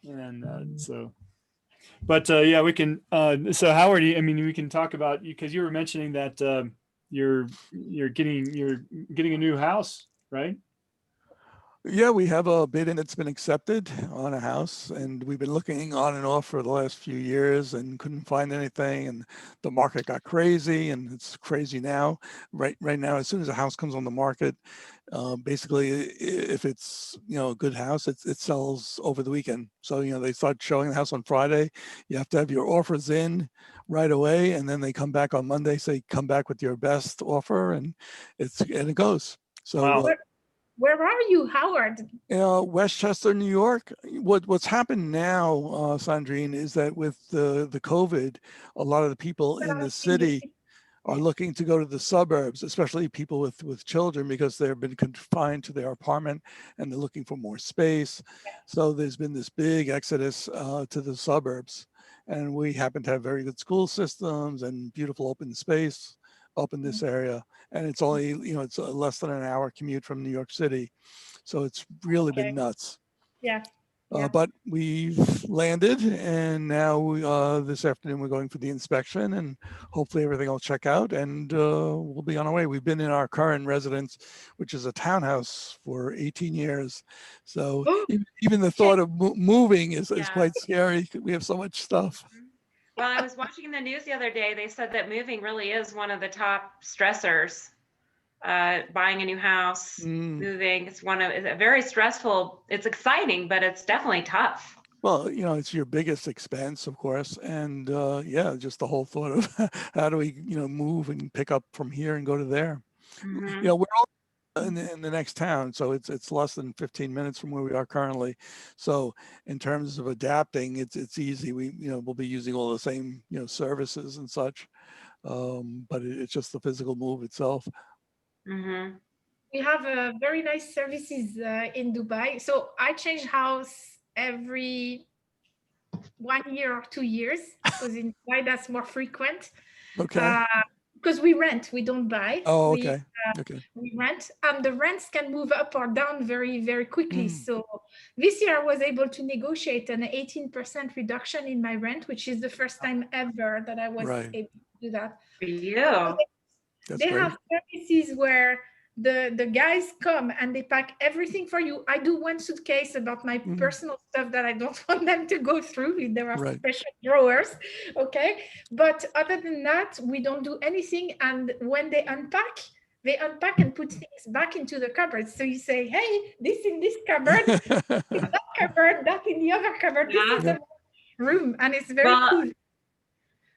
And but yeah, we can. So Howard, I mean, we can talk about, because you were mentioning that you're getting a new house, right? Yeah, we have a bid in that's been accepted on a house, and we've been looking on and off for the last few years and couldn't find anything. And the market got crazy, and it's crazy now. Right now, as soon as a house comes on the market, basically, if it's a good house, it sells over the weekend. So they start showing the house on Friday. You have to have your offers in right away, and then they come back on Monday, say come back with your best offer, and it goes. So. Wow. Where are you, Howard? Westchester, New York. What's happened now, Sandrine, is that with the COVID, a lot of the people in the city are looking to go to the suburbs, especially people with children, because they've been confined to their apartment and they're looking for more space. So there's been this big exodus to the suburbs, and we happen to have very good school systems and beautiful open space up in this area. And it's only, it's a less than an hour commute from New York City. So it's really been nuts. Yeah. But we've landed, and now this afternoon we're going for the inspection, and hopefully everything will check out, and we'll be on our way. We've been in our current residence, which is a townhouse, for 18 years. So even the thought of moving is quite scary. We have so much stuff. Well, I was watching the news the other day. They said that moving really is one of the top stressors. Buying a new house, moving, it's a very stressful. It's exciting, but it's definitely tough. Well, it's your biggest expense, of course. And yeah, just the whole thought of how do we, move and pick up from here and go to there. We're all in the next town, so it's less than 15 minutes from where we are currently. So in terms of adapting, it's easy. We'll be using all the same services and such, but it's just the physical move itself. We have very nice services in Dubai. So I change house every 1 year or 2 years, because in Dubai that's more frequent. Okay. Because we rent, we don't buy. Oh, okay. We rent, and the rents can move up or down very, very quickly. So this year I was able to negotiate an 18% reduction in my rent, which is the first time ever that I was able to do that. For you. They have services where the guys come and they pack everything for you. I do one suitcase about my personal stuff that I don't want them to go through. There are special drawers, okay? But other than that, we don't do anything. And when they unpack and put things back into the cupboard. So you say, hey, this in this cupboard, in that cupboard, that in the other cupboard. This is the room, and it's very cool.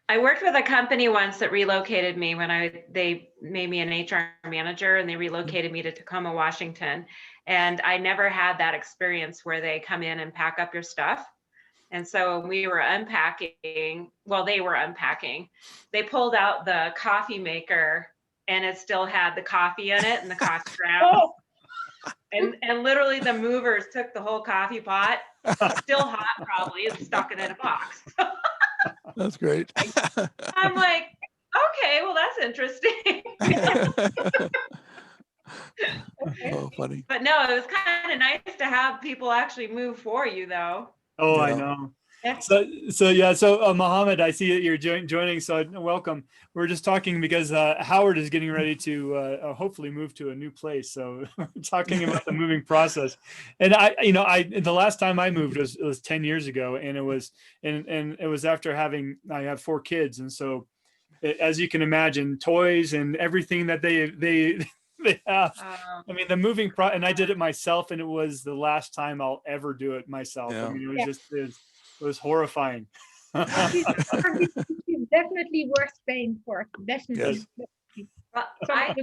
I worked with a company once that relocated me when they made me an HR manager, and they relocated me to Tacoma, Washington. And I never had that experience where they come in and pack up your stuff. And so when we were unpacking, they were unpacking, they pulled out the coffee maker, and it still had the coffee in it and the coffee grounds. And literally the movers took the whole coffee pot, still hot probably, and stuck it in a box. That's great. I'm like, okay, well, that's interesting. Oh, funny. But no, it was kind of nice to have people actually move for you, though. Oh, I know. So Mohammed, I see that you're joining. So welcome. We're just talking because Howard is getting ready to hopefully move to a new place. So we're talking about the moving process. And the last time I moved was 10 years ago, and it was after I have 4 kids, and so as you can imagine, toys and everything that they have. I mean, the moving and I did it myself, and it was the last time I'll ever do it myself. I mean, it was it was horrifying. It's definitely worth paying for. Definitely. Yes. Well, I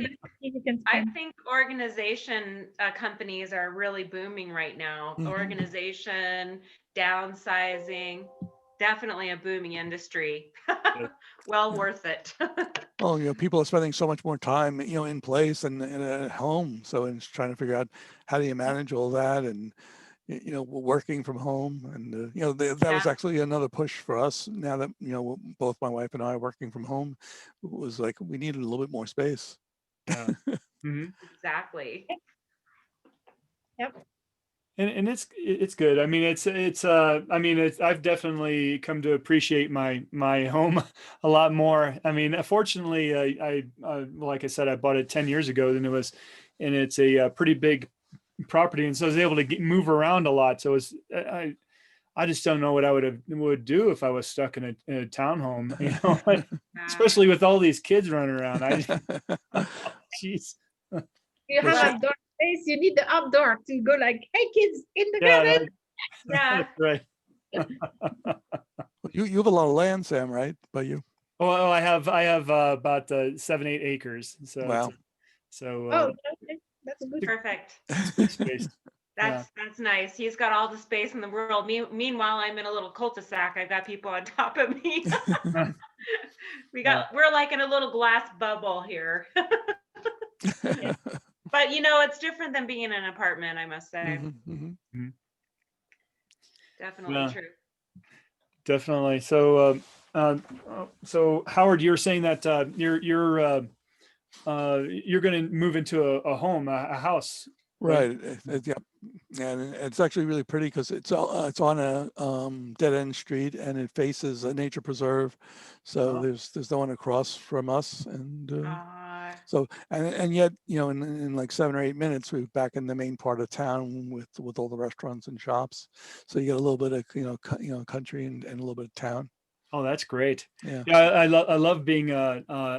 think organization companies are really booming right now. Organization, downsizing, definitely a booming industry. Well worth it. Well, people are spending so much more time, in place and at home. So it's trying to figure out how do you manage all that, and working from home. And that was actually another push for us. Now that both my wife and I are working from home, it was like we needed a little bit more space. Exactly. Yep. And it's good. I mean, I mean, I've definitely come to appreciate my home a lot more. I mean, fortunately, like I said, I bought it 10 years ago, and it's a pretty big property, and so I was able to move around a lot. So I just don't know what I would do if I was stuck in a townhome, you know, especially with all these kids running around. Jeez. You have outdoor space, you need the outdoor to go like, hey kids, in the garden. Yeah. Right. You have a lot of land, Sam, right? But you. Oh, I have about 7-8 acres. So Wow. Okay. That's good. Perfect. Big space. That's nice. He's got all the space in the world. Meanwhile, I'm in a little cul-de-sac. I've got people on top of me. We're like in a little glass bubble here. But you know, it's different than being in an apartment, I must say. Definitely true. Definitely. So Howard, you're saying that you're going to move into a home, a house. Right. Yeah. And it's actually really pretty because it's on a dead end street, and it faces a nature preserve. So there's no one across from us, and so and yet, you know, in like 7 or 8 minutes, we're back in the main part of town with all the restaurants and shops. So you get a little bit of country and a little bit of town. Oh, that's great. Yeah. I love being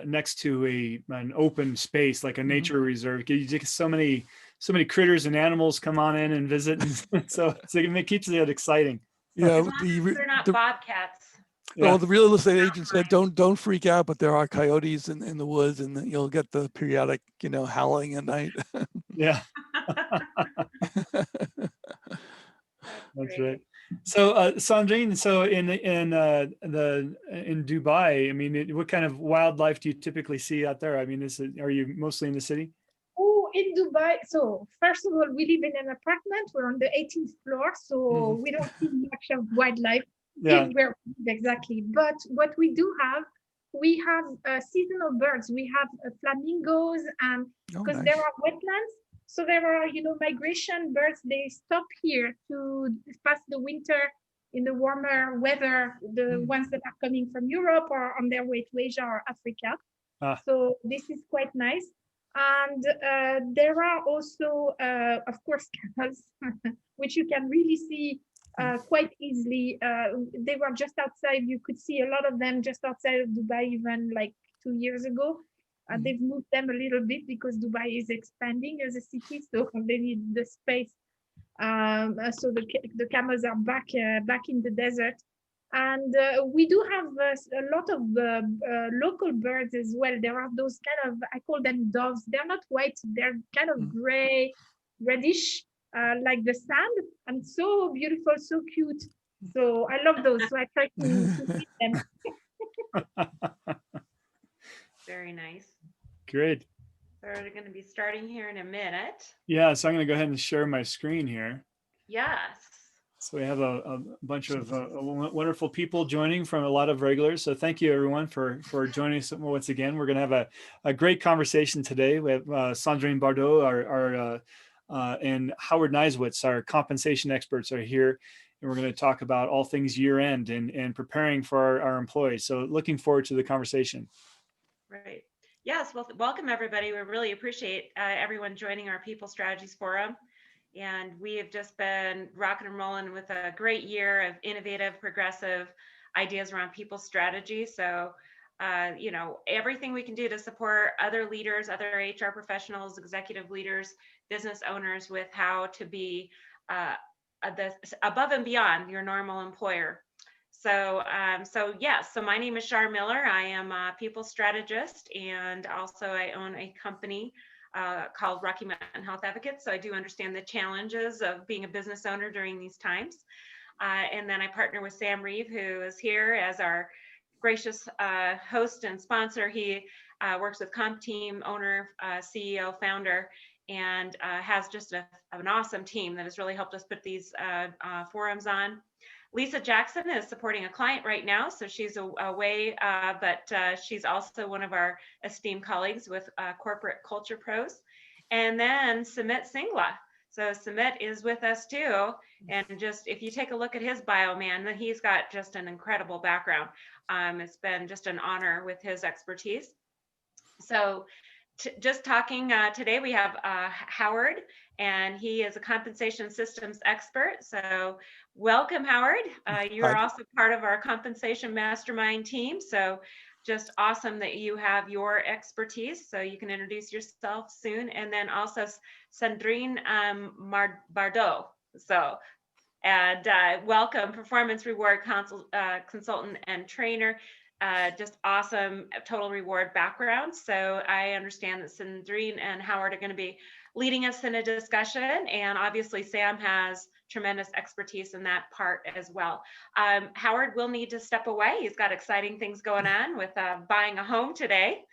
next to an open space, like a nature reserve. You get so many critters and animals come on in and visit, and so it keeps it exciting. Yeah, as long as they're not bobcats. Well, the real estate agent said, don't freak out, but there are coyotes in the woods, and you'll get the periodic, howling at night. Yeah. That's right. So, Sandrine, so in Dubai, I mean, what kind of wildlife do you typically see out there? I mean, are you mostly in the city? Oh, in Dubai. So first of all, we live in an apartment. We're on the 18th floor, so we don't see much of wildlife. Yeah. Where exactly. But what we have seasonal birds. We have flamingos, and because there are wetlands, so there are migration birds. They stop here to pass the winter in the warmer weather. The ones that are coming from Europe or on their way to Asia or Africa. So this is quite nice. And there are also, of course, camels, which you can really see quite easily. They were just outside. You could see a lot of them just outside of Dubai, even like 2 years ago. They've moved them a little bit because Dubai is expanding as a city, so they need the space. So the camels are back in the desert. And we do have a lot of local birds as well. There are those kind of, I call them doves. They're not white. They're kind of gray, reddish, like the sand, and so beautiful, so cute. So I love those. So I try to feed them. Very nice. Great. So we're going to be starting here in a minute. Yeah, so I'm going to go ahead and share my screen here. Yes. So we have a bunch of wonderful people joining from a lot of regulars. So thank you everyone for joining us once again. We're going to have a great conversation today. We have Sandrine Bardot, and Howard Nizewitz, our compensation experts, are here. And we're going to talk about all things year end and preparing for our employees. So looking forward to the conversation. Right. Yes. Well, welcome everybody. We really appreciate everyone joining our People Strategies Forum. And we have just been rocking and rolling with a great year of innovative, progressive ideas around people strategy. So, everything we can do to support other leaders, other HR professionals, executive leaders, business owners with how to be above and beyond your normal employer. So my name is Char Miller. I am a people strategist, and also I own a company called Rocky Mountain Health Advocates. So I do understand the challenges of being a business owner during these times. And then I partner with Sam Reeve, who is here as our gracious host and sponsor. He works with Comp Team, owner, CEO, founder, and has just an awesome team that has really helped us put these forums on. Lisa Jackson is supporting a client right now, so she's away, but she's also one of our esteemed colleagues with Corporate Culture Pros. And then Sumit Singla. So Sumit is with us too. And just if you take a look at his bio, man, then he's got just an incredible background. It's been just an honor with his expertise. So just talking today, we have Howard, and he is a compensation systems expert. So welcome, Howard. You are also part of our compensation mastermind team. So just awesome that you have your expertise. So you can introduce yourself soon. And then also Sandrine Bardot. So, and welcome, performance reward consultant and trainer. Just awesome total reward background. So I understand that Sandrine and Howard are going to be leading us in a discussion, and obviously Sam has tremendous expertise in that part as well. Howard will need to step away. He's got exciting things going on with buying a home today,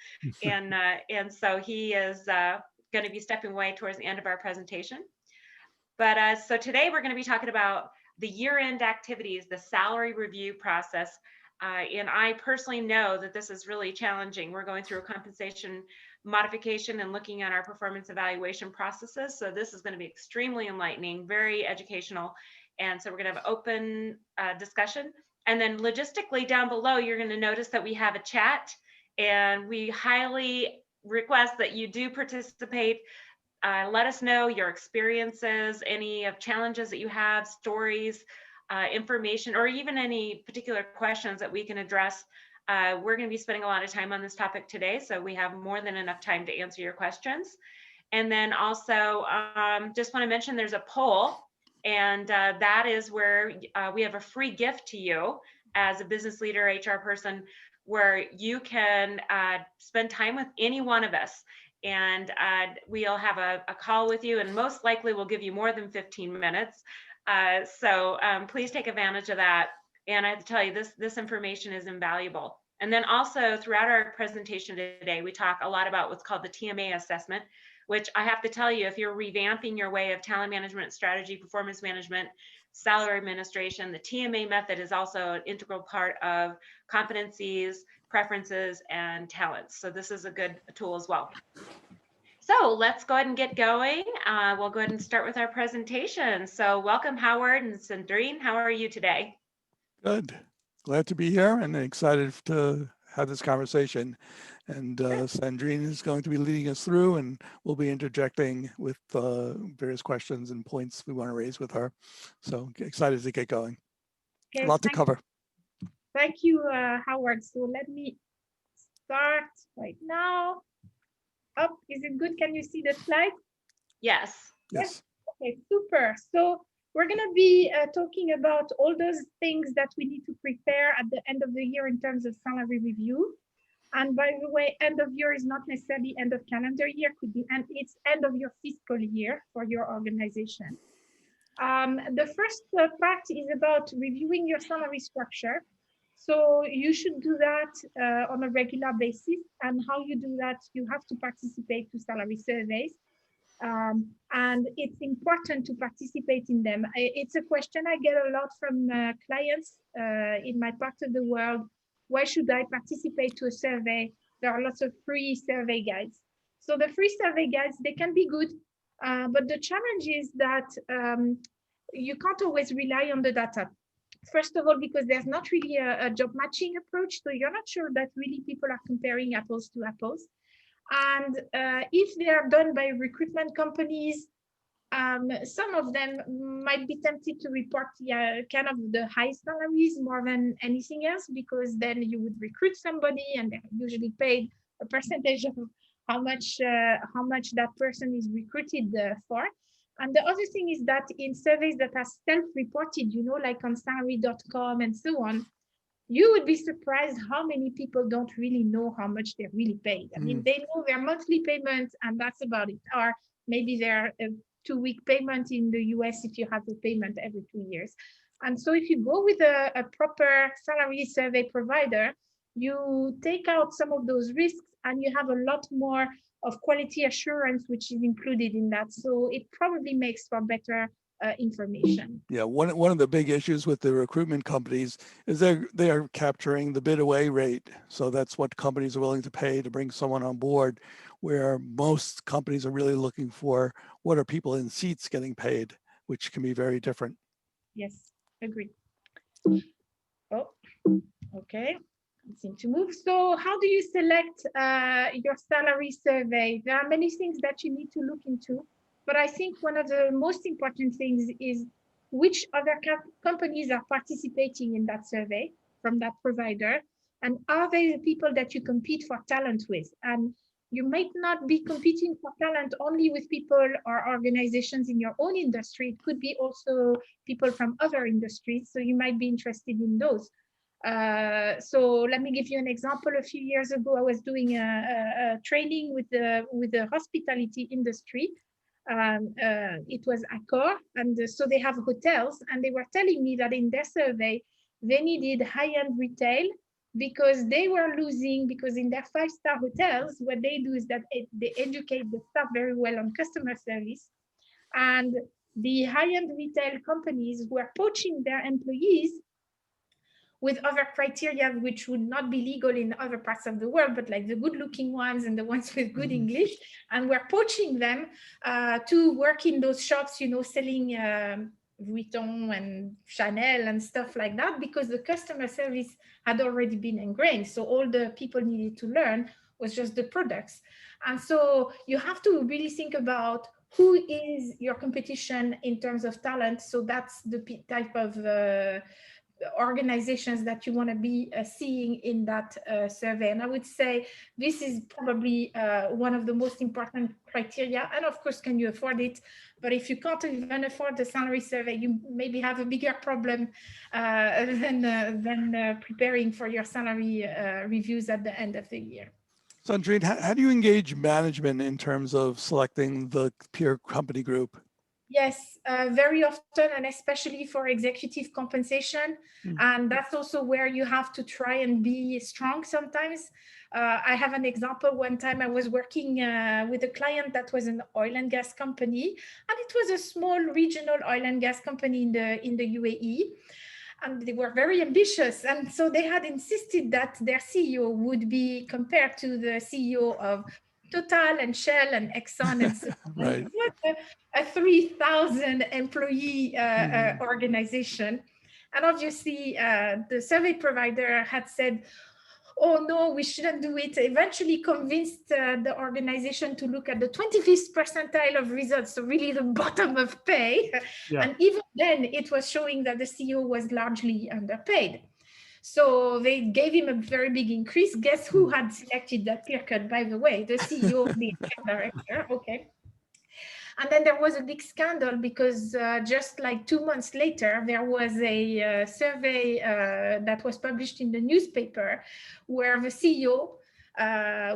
and so he is going to be stepping away towards the end of our presentation. But so today we're going to be talking about the year-end activities, the salary review process. And I personally know that this is really challenging. We're going through a compensation modification and looking at our performance evaluation processes. So this is going to be extremely enlightening, very educational. And so we're going to have open discussion. And then logistically down below, you're going to notice that we have a chat, and we highly request that you do participate. Let us know your experiences, any of challenges that you have, stories, information, or even any particular questions that we can address. We're going to be spending a lot of time on this topic today, so we have more than enough time to answer your questions. And then also, just want to mention there's a poll, and that is where we have a free gift to you as a business leader, HR person, where you can spend time with any one of us. And we'll have a call with you, and most likely we'll give you more than 15 minutes. So please take advantage of that. And I have to tell you, this information is invaluable. And then also throughout our presentation today, we talk a lot about what's called the TMA assessment, which I have to tell you, if you're revamping your way of talent management strategy, performance management, salary administration, the TMA method is also an integral part of competencies, preferences, and talents. So this is a good tool as well. So let's go ahead and get going. We'll go ahead and start with our presentation. So welcome, Howard and Sandrine. How are you today? Good. Glad to be here and excited to have this conversation. And Sandrine is going to be leading us through, and we'll be interjecting with various questions and points we want to raise with her. So excited to get going. Okay, a lot to cover. Thank you, Howard. So let me start right now. Oh, is it good? Can you see the slide? Yes. Yes. Okay, super. So we're going to be talking about all those things that we need to prepare at the end of the year in terms of salary review. And by the way, end of year is not necessarily end of calendar year, could be, and it's end of your fiscal year for your organization. The first part is about reviewing your salary structure. So you should do that on a regular basis. And how you do that, you have to participate to salary surveys. And it's important to participate in them. It's a question I get a lot from clients in my part of the world. Why should I participate to a survey? There are lots of free survey guides. So the free survey guides, they can be good, but the challenge is that you can't always rely on the data. First of all, because there's not really a job matching approach, so you're not sure that really people are comparing apples to apples. And if they are done by recruitment companies, some of them might be tempted to report kind of the high salaries more than anything else, because then you would recruit somebody and they're usually paid a percentage of how much that person is recruited for. And the other thing is that in surveys that are self-reported, you know, like on salary.com and so on, you would be surprised how many people don't really know how much they're really paid. I mean, they know their monthly payment and that's about it. Or maybe their 2-week payment in the US if you have a payment every 2 years. And so if you go with a proper salary survey provider, you take out some of those risks and you have a lot more of quality assurance, which is included in that. So it probably makes for better information. Yeah, one of the big issues with the recruitment companies is they are capturing the bid away rate. So that's what companies are willing to pay to bring someone on board, where most companies are really looking for what are people in seats getting paid, which can be very different. Yes, agree. Oh, okay. I seem to move. So how do you select your salary survey? There are many things that you need to look into, but I think one of the most important things is which other companies are participating in that survey from that provider, and are they the people that you compete for talent with? And you might not be competing for talent only with people or organizations in your own industry. It could be also people from other industries, so you might be interested in those. So let me give you an example. A few years ago, I was doing a training with the hospitality industry. It was Accor, and so they have hotels, and they were telling me that in their survey, they needed high-end retail because they were losing, because in their 5-star hotels, what they do is that they educate the staff very well on customer service, and the high-end retail companies were poaching their employees with other criteria which would not be legal in other parts of the world, but like the good looking ones and the ones with good English, and we're poaching them to work in those shops, you know, selling Vuitton and Chanel and stuff like that, because the customer service had already been ingrained. So all the people needed to learn was just the products. And so you have to really think about who is your competition in terms of talent. So that's the type of organizations that you want to be seeing in that survey. And I would say this is probably one of the most important criteria. And of course, can you afford it? But if you can't even afford the salary survey, you maybe have a bigger problem than preparing for your salary reviews at the end of the year. Sandrine, how do you engage management in terms of selecting the peer company group? Yes, very often, and especially for executive compensation. And that's also where you have to try and be strong sometimes. I have an example. One time I was working with a client that was an oil and gas company, and it was a small regional oil and gas company in the UAE. And they were very ambitious. And so they had insisted that their CEO would be compared to the CEO of Total and Shell and Exxon and so on. Right. It was a 3,000 employee organization. And obviously the survey provider had said, oh no, we shouldn't do it. Eventually convinced the organization to look at the 25th percentile of results, so really the bottom of pay. Yeah. And even then it was showing that the CEO was largely underpaid. So they gave him a very big increase. Guess who had selected that peer cut, by the way? The CEO of the director, okay. And then there was a big scandal because just like 2 months later, there was a survey that was published in the newspaper where the CEO,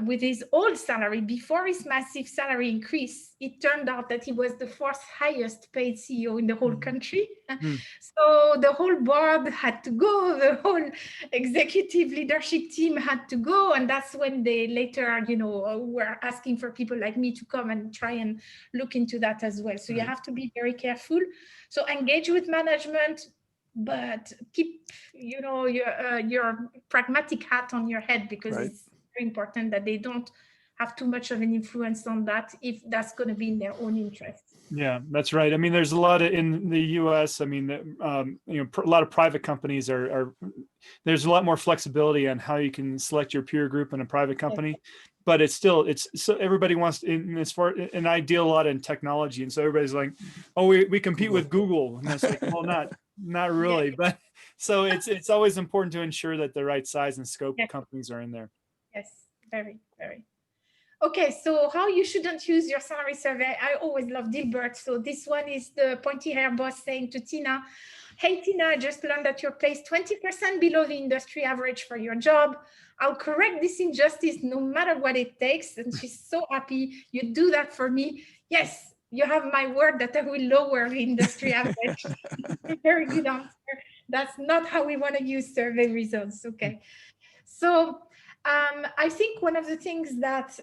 with his old salary, before his massive salary increase, it turned out that he was the 4th highest paid CEO in the whole country. So the whole board had to go, the whole executive leadership team had to go. And that's when they later, you know, were asking for people like me to come and try and look into that as well. So you have to be very careful. So engage with management, but keep, you know, your pragmatic hat on your head, because it's very important that they don't have too much of an influence on that if that's going to be in their own interest. Yeah, that's right. I mean, there's a lot of, in the US, I mean, you know, a lot of private companies there's a lot more flexibility on how you can select your peer group in a private company, but it's so everybody wants and I deal a lot in technology. And so everybody's like, oh, we compete with Google. And that's like, well, not really. But so it's always important to ensure that the right size and scope companies are in there. Yes, very, very. Okay, so how you shouldn't use your salary survey. I always love Dilbert. So this one is the pointy hair boss saying to Tina, hey, Tina, I just learned that you're placed 20% below the industry average for your job. I'll correct this injustice no matter what it takes. And she's so happy you do that for me. Yes, you have my word that I will lower the industry average. Very good answer. That's not how we want to use survey results. Okay. So I think one of the things that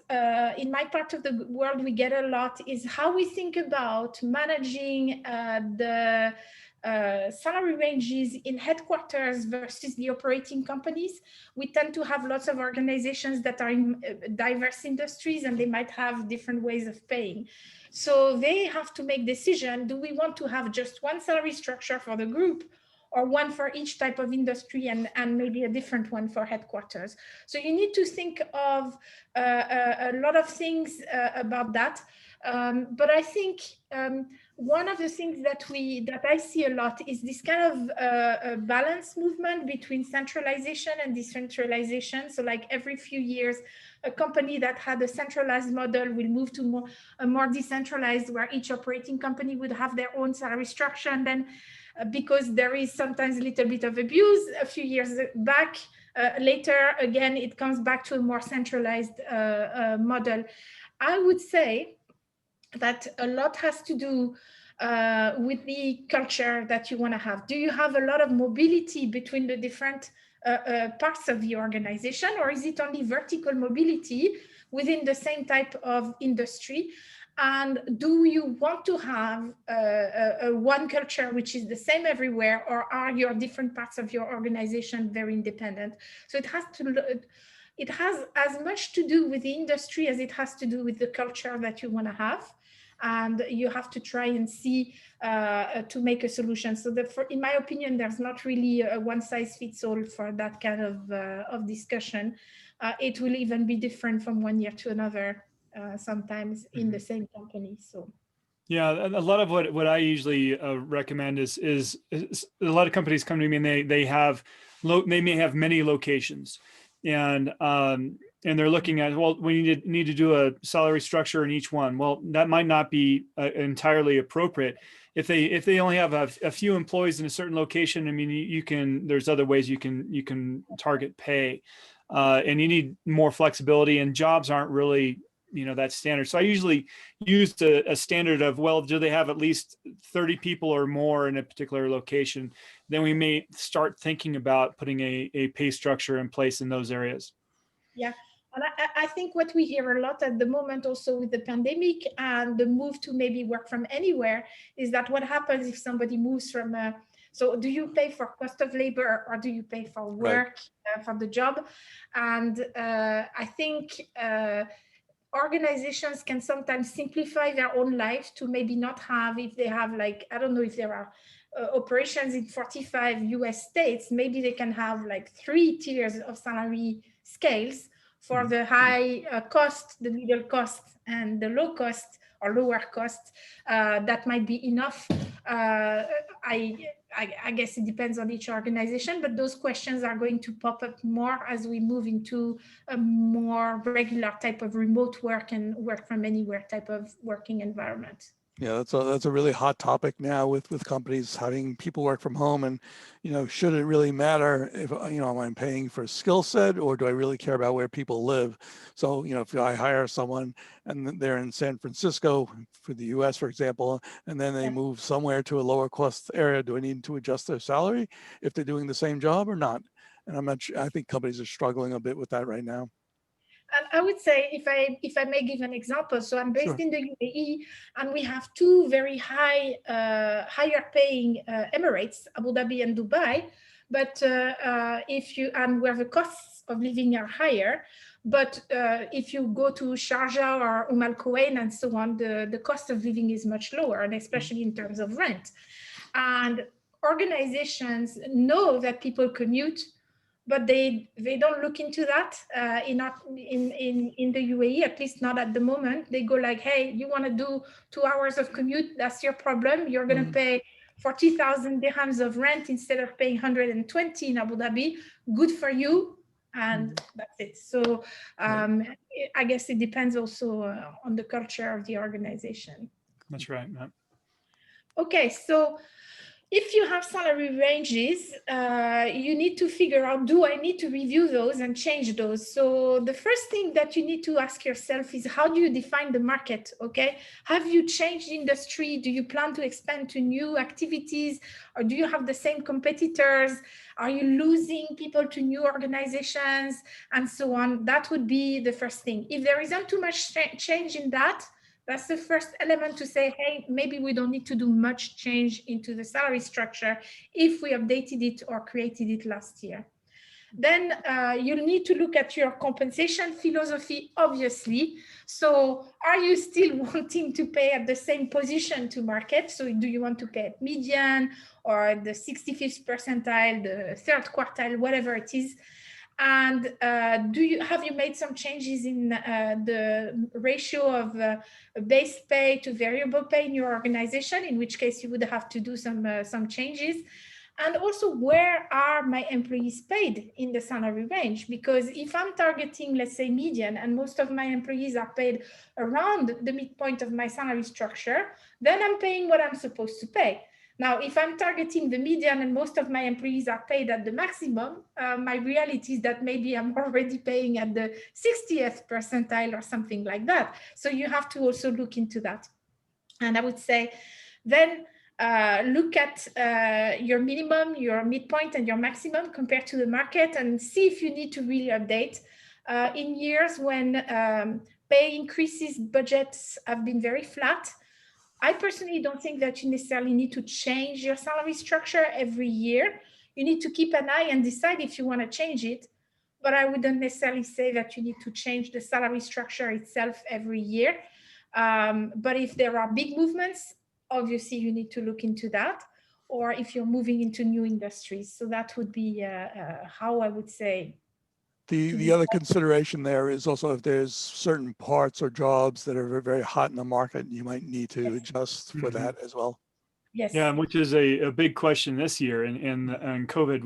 in my part of the world we get a lot is how we think about managing the salary ranges in headquarters versus the operating companies. We tend to have lots of organizations that are in diverse industries, and they might have different ways of paying. So they have to make decision, do we want to have just one salary structure for the group, or one for each type of industry, and maybe a different one for headquarters. So you need to think of a lot of things about that. But I think one of the things that I see a lot is this kind of a balance movement between centralization and decentralization. So like every few years, a company that had a centralized model will move to a more decentralized, where each operating company would have their own salary structure. And then because there is sometimes a little bit of abuse a few years back, later again, it comes back to a more centralized model. I would say that a lot has to do with the culture that you want to have. Do you have a lot of mobility between the different parts of the organization, or is it only vertical mobility within the same type of industry? And do you want to have one culture which is the same everywhere, or are your different parts of your organization very independent? So it has as much to do with the industry as it has to do with the culture that you want to have. And you have to try and see to make a solution. So in my opinion, there's not really a one size fits all for that kind of discussion. It will even be different from one year to another. Sometimes in the same company. So yeah, a lot of what I usually recommend is a lot of companies come to me and they may have many locations, and they're looking at, well, we need to do a salary structure in each one. Well, that might not be entirely appropriate. If they only have a few employees in a certain location, I mean, there's other ways you can target pay, and you need more flexibility, and jobs aren't really that standard. So I usually used a standard of, well, do they have at least 30 people or more in a particular location? Then we may start thinking about putting a pay structure in place in those areas. Yeah. And I think what we hear a lot at the moment also with the pandemic and the move to maybe work from anywhere is that what happens if somebody moves from so do you pay for cost of labor, or do you pay for work, for the job? And I think organizations can sometimes simplify their own life to maybe not have, if they have like, I don't know if there are operations in 45 US states, maybe they can have like 3 tiers of salary scales for the high cost, the middle cost, and the low cost or lower cost. That might be enough. I guess it depends on each organization, but those questions are going to pop up more as we move into a more regular type of remote work and work from anywhere type of working environment. Yeah, that's a really hot topic now with companies having people work from home, and should it really matter if am I paying for a skill set, or do I really care about where people live? So if I hire someone and they're in San Francisco for the US, for example, and then they move somewhere to a lower cost area, do I need to adjust their salary if they're doing the same job or not? And I'm not sure. I think companies are struggling a bit with that right now. And I would say, if I may give an example, so I'm based in the UAE, and we have 2 very higher paying Emirates, Abu Dhabi and Dubai. But where the costs of living are higher, but if you go to Sharjah or Al Quwain and so on, the cost of living is much lower, and especially in terms of rent. And organizations know that people commute, but they don't look into that in the UAE, at least not at the moment. They go like, hey, you want to do 2 hours of commute? That's your problem. You're going to pay 40,000 dirhams of rent instead of paying 120 in Abu Dhabi. Good for you. And that's it. So I guess it depends also on the culture of the organization. That's right, Matt. Okay, so if you have salary ranges, you need to figure out, do I need to review those and change those? So the first thing that you need to ask yourself is, how do you define the market? Okay, have you changed industry? Do you plan to expand to new activities, or do you have the same competitors? Are you losing people to new organizations and so on? That would be the first thing. If there isn't too much change in that, that's the first element to say, hey, maybe we don't need to do much change into the salary structure if we updated it or created it last year. Then you'll need to look at your compensation philosophy, obviously. So are you still wanting to pay at the same position to market? So do you want to pay at median or the 65th percentile, the third quartile, whatever it is? And have you made some changes in the ratio of base pay to variable pay in your organization, in which case you would have to do some changes? And also, where are my employees paid in the salary range? Because if I'm targeting, let's say, median, and most of my employees are paid around the midpoint of my salary structure, then I'm paying what I'm supposed to pay. Now, if I'm targeting the median and most of my employees are paid at the maximum, my reality is that maybe I'm already paying at the 60th percentile or something like that. So you have to also look into that. And I would say then look at your minimum, your midpoint, and your maximum compared to the market, and see if you need to really update. In years when pay increases, budgets have been very flat, I personally don't think that you necessarily need to change your salary structure every year. You need to keep an eye and decide if you want to change it. But I wouldn't necessarily say that you need to change the salary structure itself every year. But if there are big movements, obviously you need to look into that. Or if you're moving into new industries. So that would be how I would say. The other consideration there is also if there's certain parts or jobs that are very hot in the market, you might need to adjust for that as well. Yes. Yeah, which is a big question this year in COVID.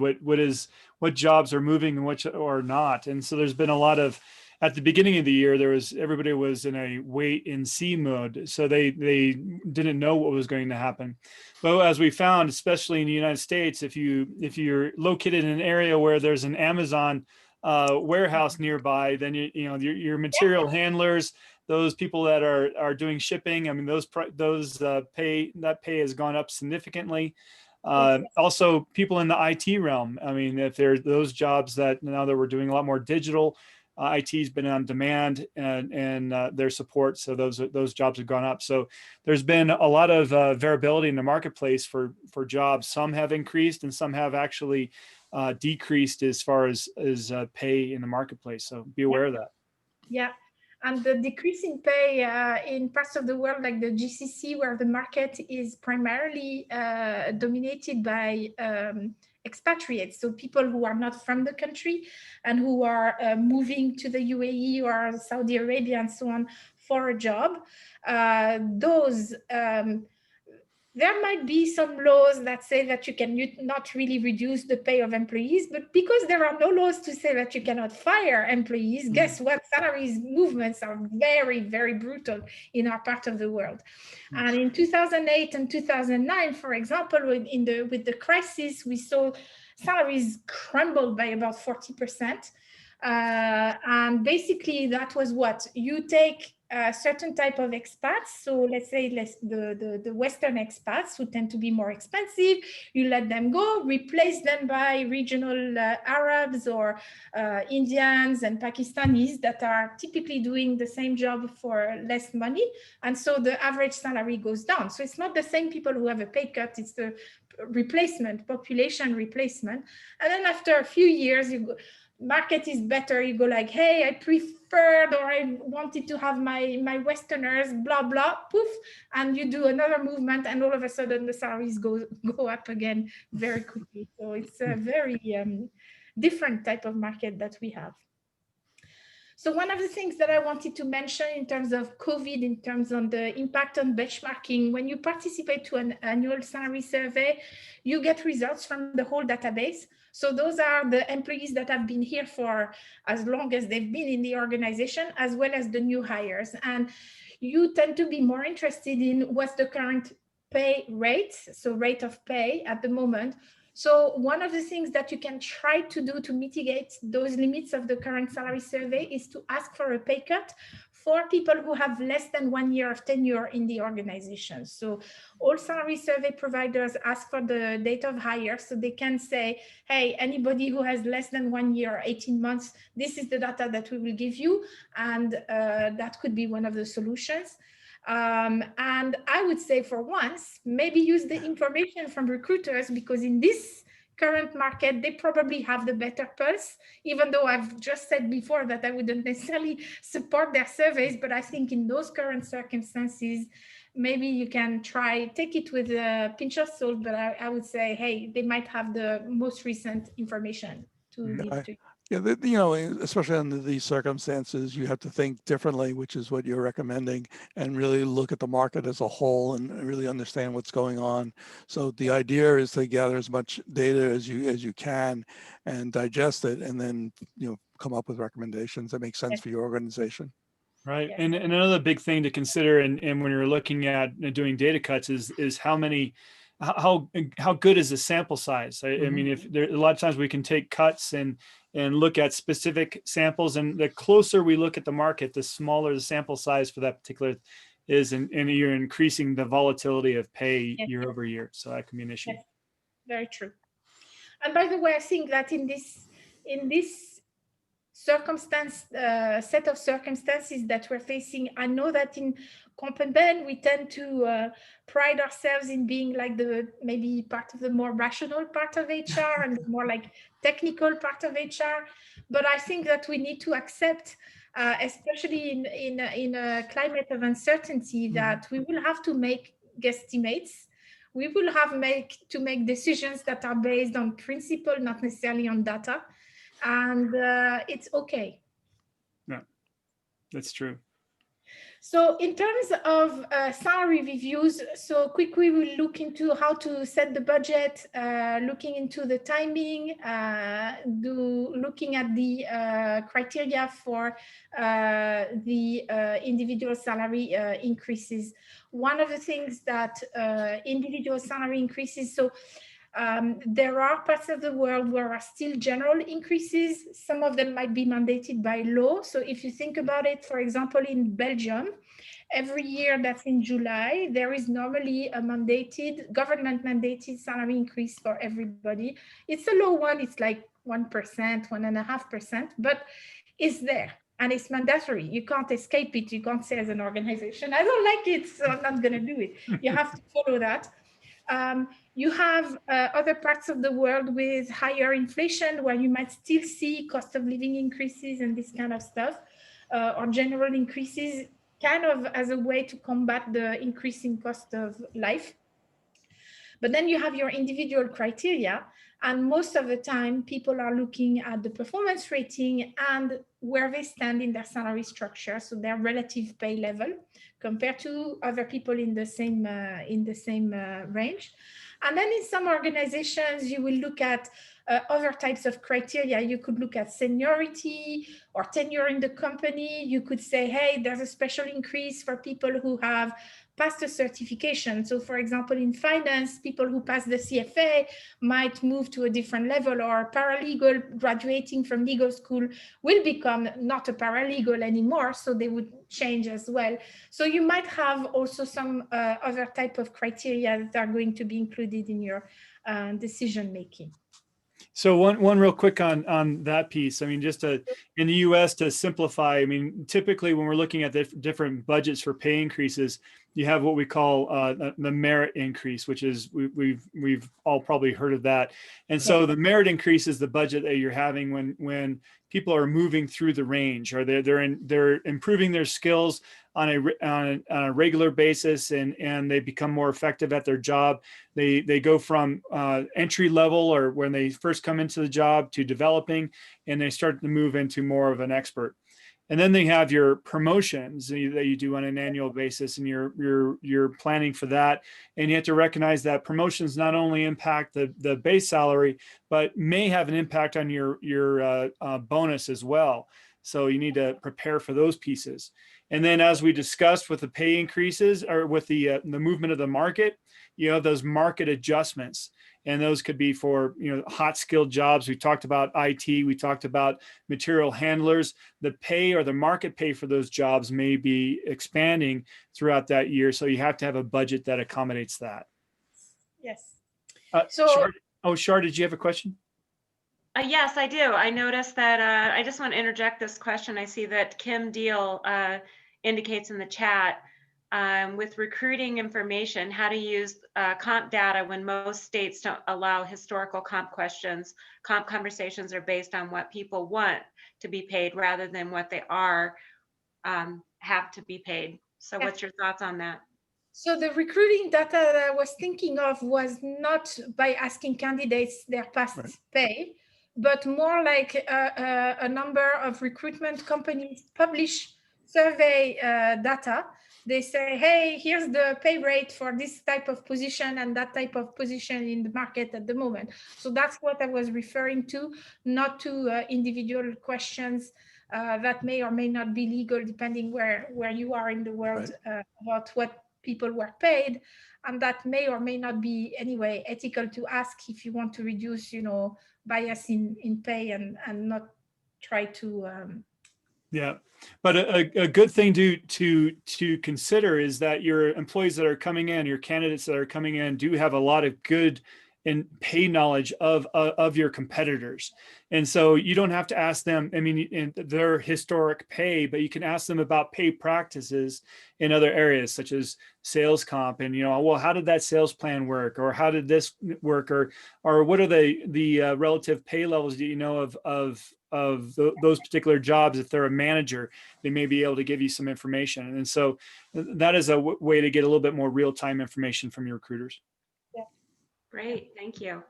What jobs are moving and which are not? And so there's been a lot of, at the beginning of the year, everybody was in a wait and see mode. So they didn't know what was going to happen. But as we found, especially in the United States, if you're located in an area where there's an Amazon warehouse nearby, then your material handlers, those people that are doing shipping, I mean, pay has gone up significantly. Also, people in the IT realm, I mean, if there's those jobs that now that we're doing a lot more digital, IT's been on demand and their support, so those jobs have gone up. So there's been a lot of variability in the marketplace for jobs. Some have increased and some have actually decreased as far as pay in the marketplace. So be aware of that. Yeah. And the decrease in pay in parts of the world like the GCC, where the market is primarily dominated by expatriates, so people who are not from the country and who are moving to the UAE or Saudi Arabia and so on for a job, there might be some laws that say that you can not really reduce the pay of employees, but because there are no laws to say that you cannot fire employees, guess what? Salaries movements are very, very brutal in our part of the world. And in 2008 and 2009, for example, with the crisis, we saw salaries crumble by about 40%. And basically that was what? You take a certain type of expats, so let's say the Western expats who tend to be more expensive, you let them go, replace them by regional Arabs or Indians and Pakistanis that are typically doing the same job for less money, and so the average salary goes down. So it's not the same people who have a pay cut, it's the replacement, population replacement. And then after a few years, market is better, you go like, hey, I preferred or I wanted to have my Westerners, blah, blah, poof, and you do another movement and all of a sudden the salaries go up again very quickly. So it's a very different type of market that we have. So one of the things that I wanted to mention in terms of COVID, in terms of the impact on benchmarking, when you participate to an annual salary survey, you get results from the whole database. So those are the employees that have been here for as long as they've been in the organization, as well as the new hires. And you tend to be more interested in what's the current pay rates, so rate of pay at the moment. So one of the things that you can try to do to mitigate those limits of the current salary survey is to ask for a pay cut for people who have less than 1 year of tenure in the organization. So all salary survey providers ask for the date of hire, so they can say, hey, anybody who has less than 1 year, 18 months, this is the data that we will give you. And that could be one of the solutions. And I would say for once, maybe use the information from recruiters, because in this current market, they probably have the better pulse, even though I've just said before that I wouldn't necessarily support their surveys. But I think in those current circumstances, maybe you can take it with a pinch of salt, but I would say, hey, they might have the most recent information to give to you. Yeah, especially under these circumstances, you have to think differently, which is what you're recommending, and really look at the market as a whole and really understand what's going on. So the idea is to gather as much data as you can and digest it, and then come up with recommendations that make sense for your organization. Right. And another big thing to consider, and when you're looking at doing data cuts, is how good is the sample size? I mean, if there a lot of times we can take cuts and look at specific samples, and the closer we look at the market, the smaller the sample size for that particular is, and you're increasing the volatility of pay year over year. So that can be an issue. Yes. Very true. And by the way, I think that in this set of circumstances that we're facing, I know that in Comp and Ben, we tend to pride ourselves in being like maybe part of the more rational part of HR and the more like technical part of HR. But I think that we need to accept, especially in a climate of uncertainty, that we will have to make guesstimates. We will have to make decisions that are based on principle, not necessarily on data. And it's okay. Yeah, that's true. So in terms of salary reviews, so quickly we'll look into how to set the budget, looking into the timing, looking at the criteria for the individual salary increases. One of the things that individual salary increases, so there are parts of the world where are still general increases. Some of them might be mandated by law. So if you think about it, for example, in Belgium, every year that's in July, there is normally a government mandated salary increase for everybody. It's a low one. It's like 1%, 1.5%, but it's there. And it's mandatory. You can't escape it. You can't say as an organization, I don't like it, so I'm not going to do it. You have to follow that. You have other parts of the world with higher inflation where you might still see cost of living increases and this kind of stuff, or general increases, kind of as a way to combat the increasing cost of life. But then you have your individual criteria, and most of the time people are looking at the performance rating and where they stand in their salary structure, so their relative pay level compared to other people in the same range. And then in some organizations, you will look at other types of criteria. You could look at seniority or tenure in the company. You could say, hey, there's a special increase for people who have passed a certification. So for example, in finance, people who pass the CFA might move to a different level, or a paralegal graduating from legal school will become not a paralegal anymore, so they would change as well. So you might have also some other type of criteria that are going to be included in your decision making. So one real quick on that piece. I mean, just in the U.S. to simplify, I mean, typically when we're looking at the different budgets for pay increases, you have what we call the merit increase, which is we've all probably heard of that. And so the merit increase is the budget that you're having when people are moving through the range, or they're improving their skills on a regular basis, and they become more effective at their job. They go from entry level, or when they first come into the job, to developing, and they start to move into more of an expert. And then they have your promotions that you do on an annual basis, and you're planning for that. And you have to recognize that promotions not only impact the base salary, but may have an impact on your bonus as well. So you need to prepare for those pieces. And then, as we discussed with the pay increases or with the movement of the market, you have those market adjustments. And those could be for, hot skilled jobs. We talked about IT. We talked about material handlers. The pay or the market pay for those jobs may be expanding throughout that year. So you have to have a budget that accommodates that. Yes. Shar, did you have a question? Yes, I do. I noticed that I just want to interject this question. I see that Kim Deal indicates in the chat with recruiting information, how to use comp data when most states don't allow historical comp questions. Comp conversations are based on what people want to be paid rather than what they have to be paid. So what's your thoughts on that? So the recruiting data that I was thinking of was not by asking candidates their past pay, but more like a number of recruitment companies publish survey data. They say, hey, here's the pay rate for this type of position and that type of position in the market at the moment. So that's what I was referring to, not to individual questions that may or may not be legal, depending where you are in the world, about what people were paid. And that may or may not be anyway ethical to ask if you want to reduce, bias in pay and not try to but a good thing to consider is that your employees that are coming in, your candidates that are coming in, do have a lot of good and pay knowledge of your competitors. And so you don't have to ask them, in their historic pay, but you can ask them about pay practices in other areas, such as sales comp. And, well, how did that sales plan work? Or how did this work? Or what are the relative pay levels that you know of those particular jobs? If they're a manager, they may be able to give you some information. And so that is a way to get a little bit more real-time information from your recruiters. Great, thank you.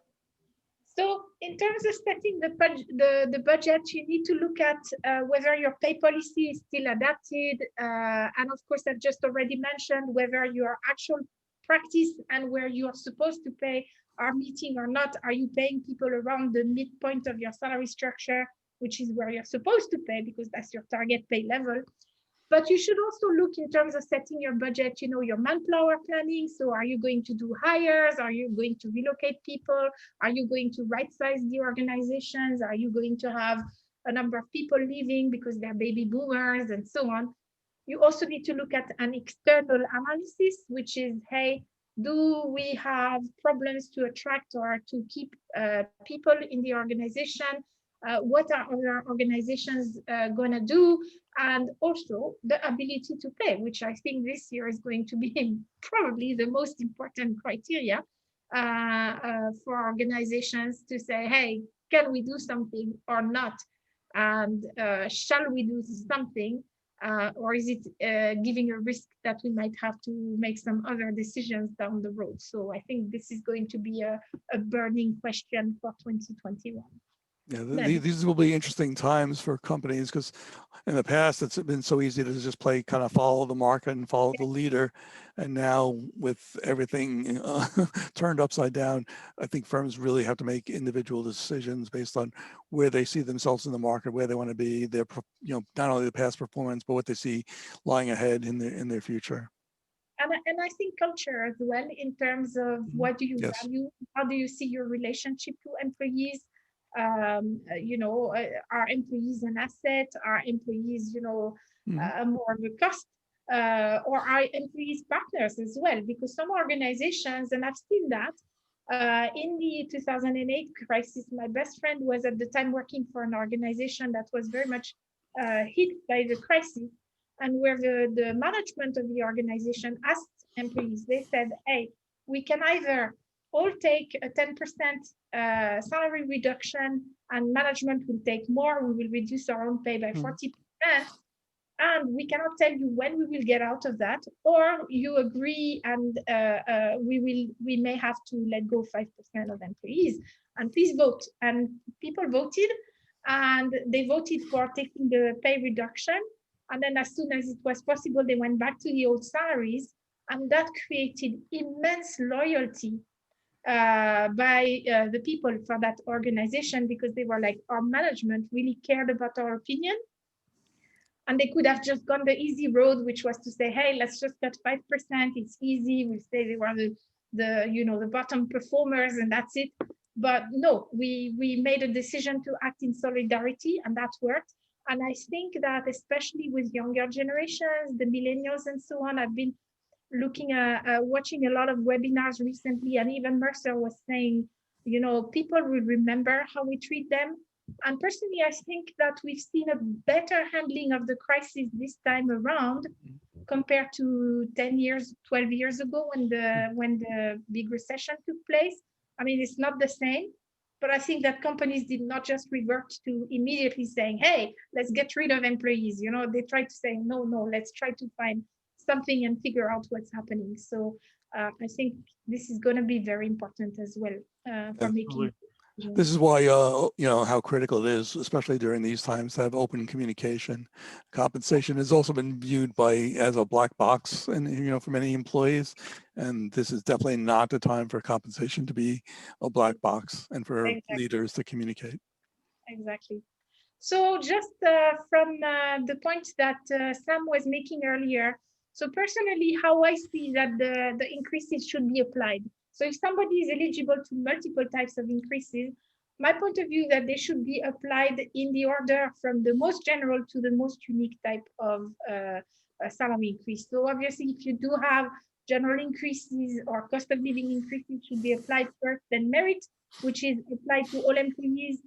So in terms of setting the budget, you need to look at whether your pay policy is still adapted. And of course, I've just already mentioned whether your actual practice and where you are supposed to pay are meeting or not. Are you paying people around the midpoint of your salary structure, which is where you're supposed to pay because that's your target pay level? But you should also look in terms of setting your budget, your manpower planning. So are you going to do hires? Are you going to relocate people? Are you going to right size the organizations? Are you going to have a number of people leaving because they're baby boomers and so on? You also need to look at an external analysis, which is, hey, do we have problems to attract or to keep people in the organization? What are other organizations going to do? And also the ability to pay, which I think this year is going to be probably the most important criteria for organizations to say, hey, can we do something or not? And shall we do something? Or is it giving a risk that we might have to make some other decisions down the road? So I think this is going to be a burning question for 2021. Yeah, these will be interesting times for companies because in the past it's been so easy to just kind of follow the market and follow the leader. And now with everything turned upside down, I think firms really have to make individual decisions based on where they see themselves in the market, where they want to be, their, not only the past performance, but what they see lying ahead in their future. And I think culture as well, in terms of what do you value? How do you see your relationship to employees? Are employees an asset? Are employees, more of a cost? Or are employees partners as well? Because some organizations, and I've seen that in the 2008 crisis, my best friend was at the time working for an organization that was very much hit by the crisis, and where the management of the organization asked employees, they said, hey, we can either all take a 10% salary reduction and management will take more, we will reduce our own pay by 40%, and we cannot tell you when we will get out of that, or you agree and we may have to let go 5% of employees, and please vote. And people voted, and they voted for taking the pay reduction, and then as soon as it was possible, they went back to the old salaries, and that created immense loyalty by the people for that organization, because they were like, our management really cared about our opinion, And they could have just gone the easy road, which was to say, hey, let's just cut 5%. It's easy. We'll say they were the bottom performers and that's it. But no, we made a decision to act in solidarity, and that worked. And I think that especially with younger generations, the millennials and so on, I've been looking at watching a lot of webinars recently, and even Mercer was saying, people will remember how we treat them. And personally, I think that we've seen a better handling of the crisis this time around compared to 10 years, 12 years ago when the big recession took place. I mean, it's not the same, but I think that companies did not just revert to immediately saying, hey, let's get rid of employees. They tried to say, no, let's try to find something and figure out what's happening. So I think this is going to be very important as well for making. This is why, how critical it is, especially during these times, to have open communication. Compensation has also been viewed as a black box, and for many employees. And this is definitely not the time for compensation to be a black box and for leaders to communicate. Exactly. So just from the point that Sam was making earlier, so personally, how I see that the increases should be applied. So if somebody is eligible to multiple types of increases, my point of view is that they should be applied in the order from the most general to the most unique type of salary increase. So obviously, if you do have general increases or cost of living increases, should be applied first, then merit, which is applied to all employees,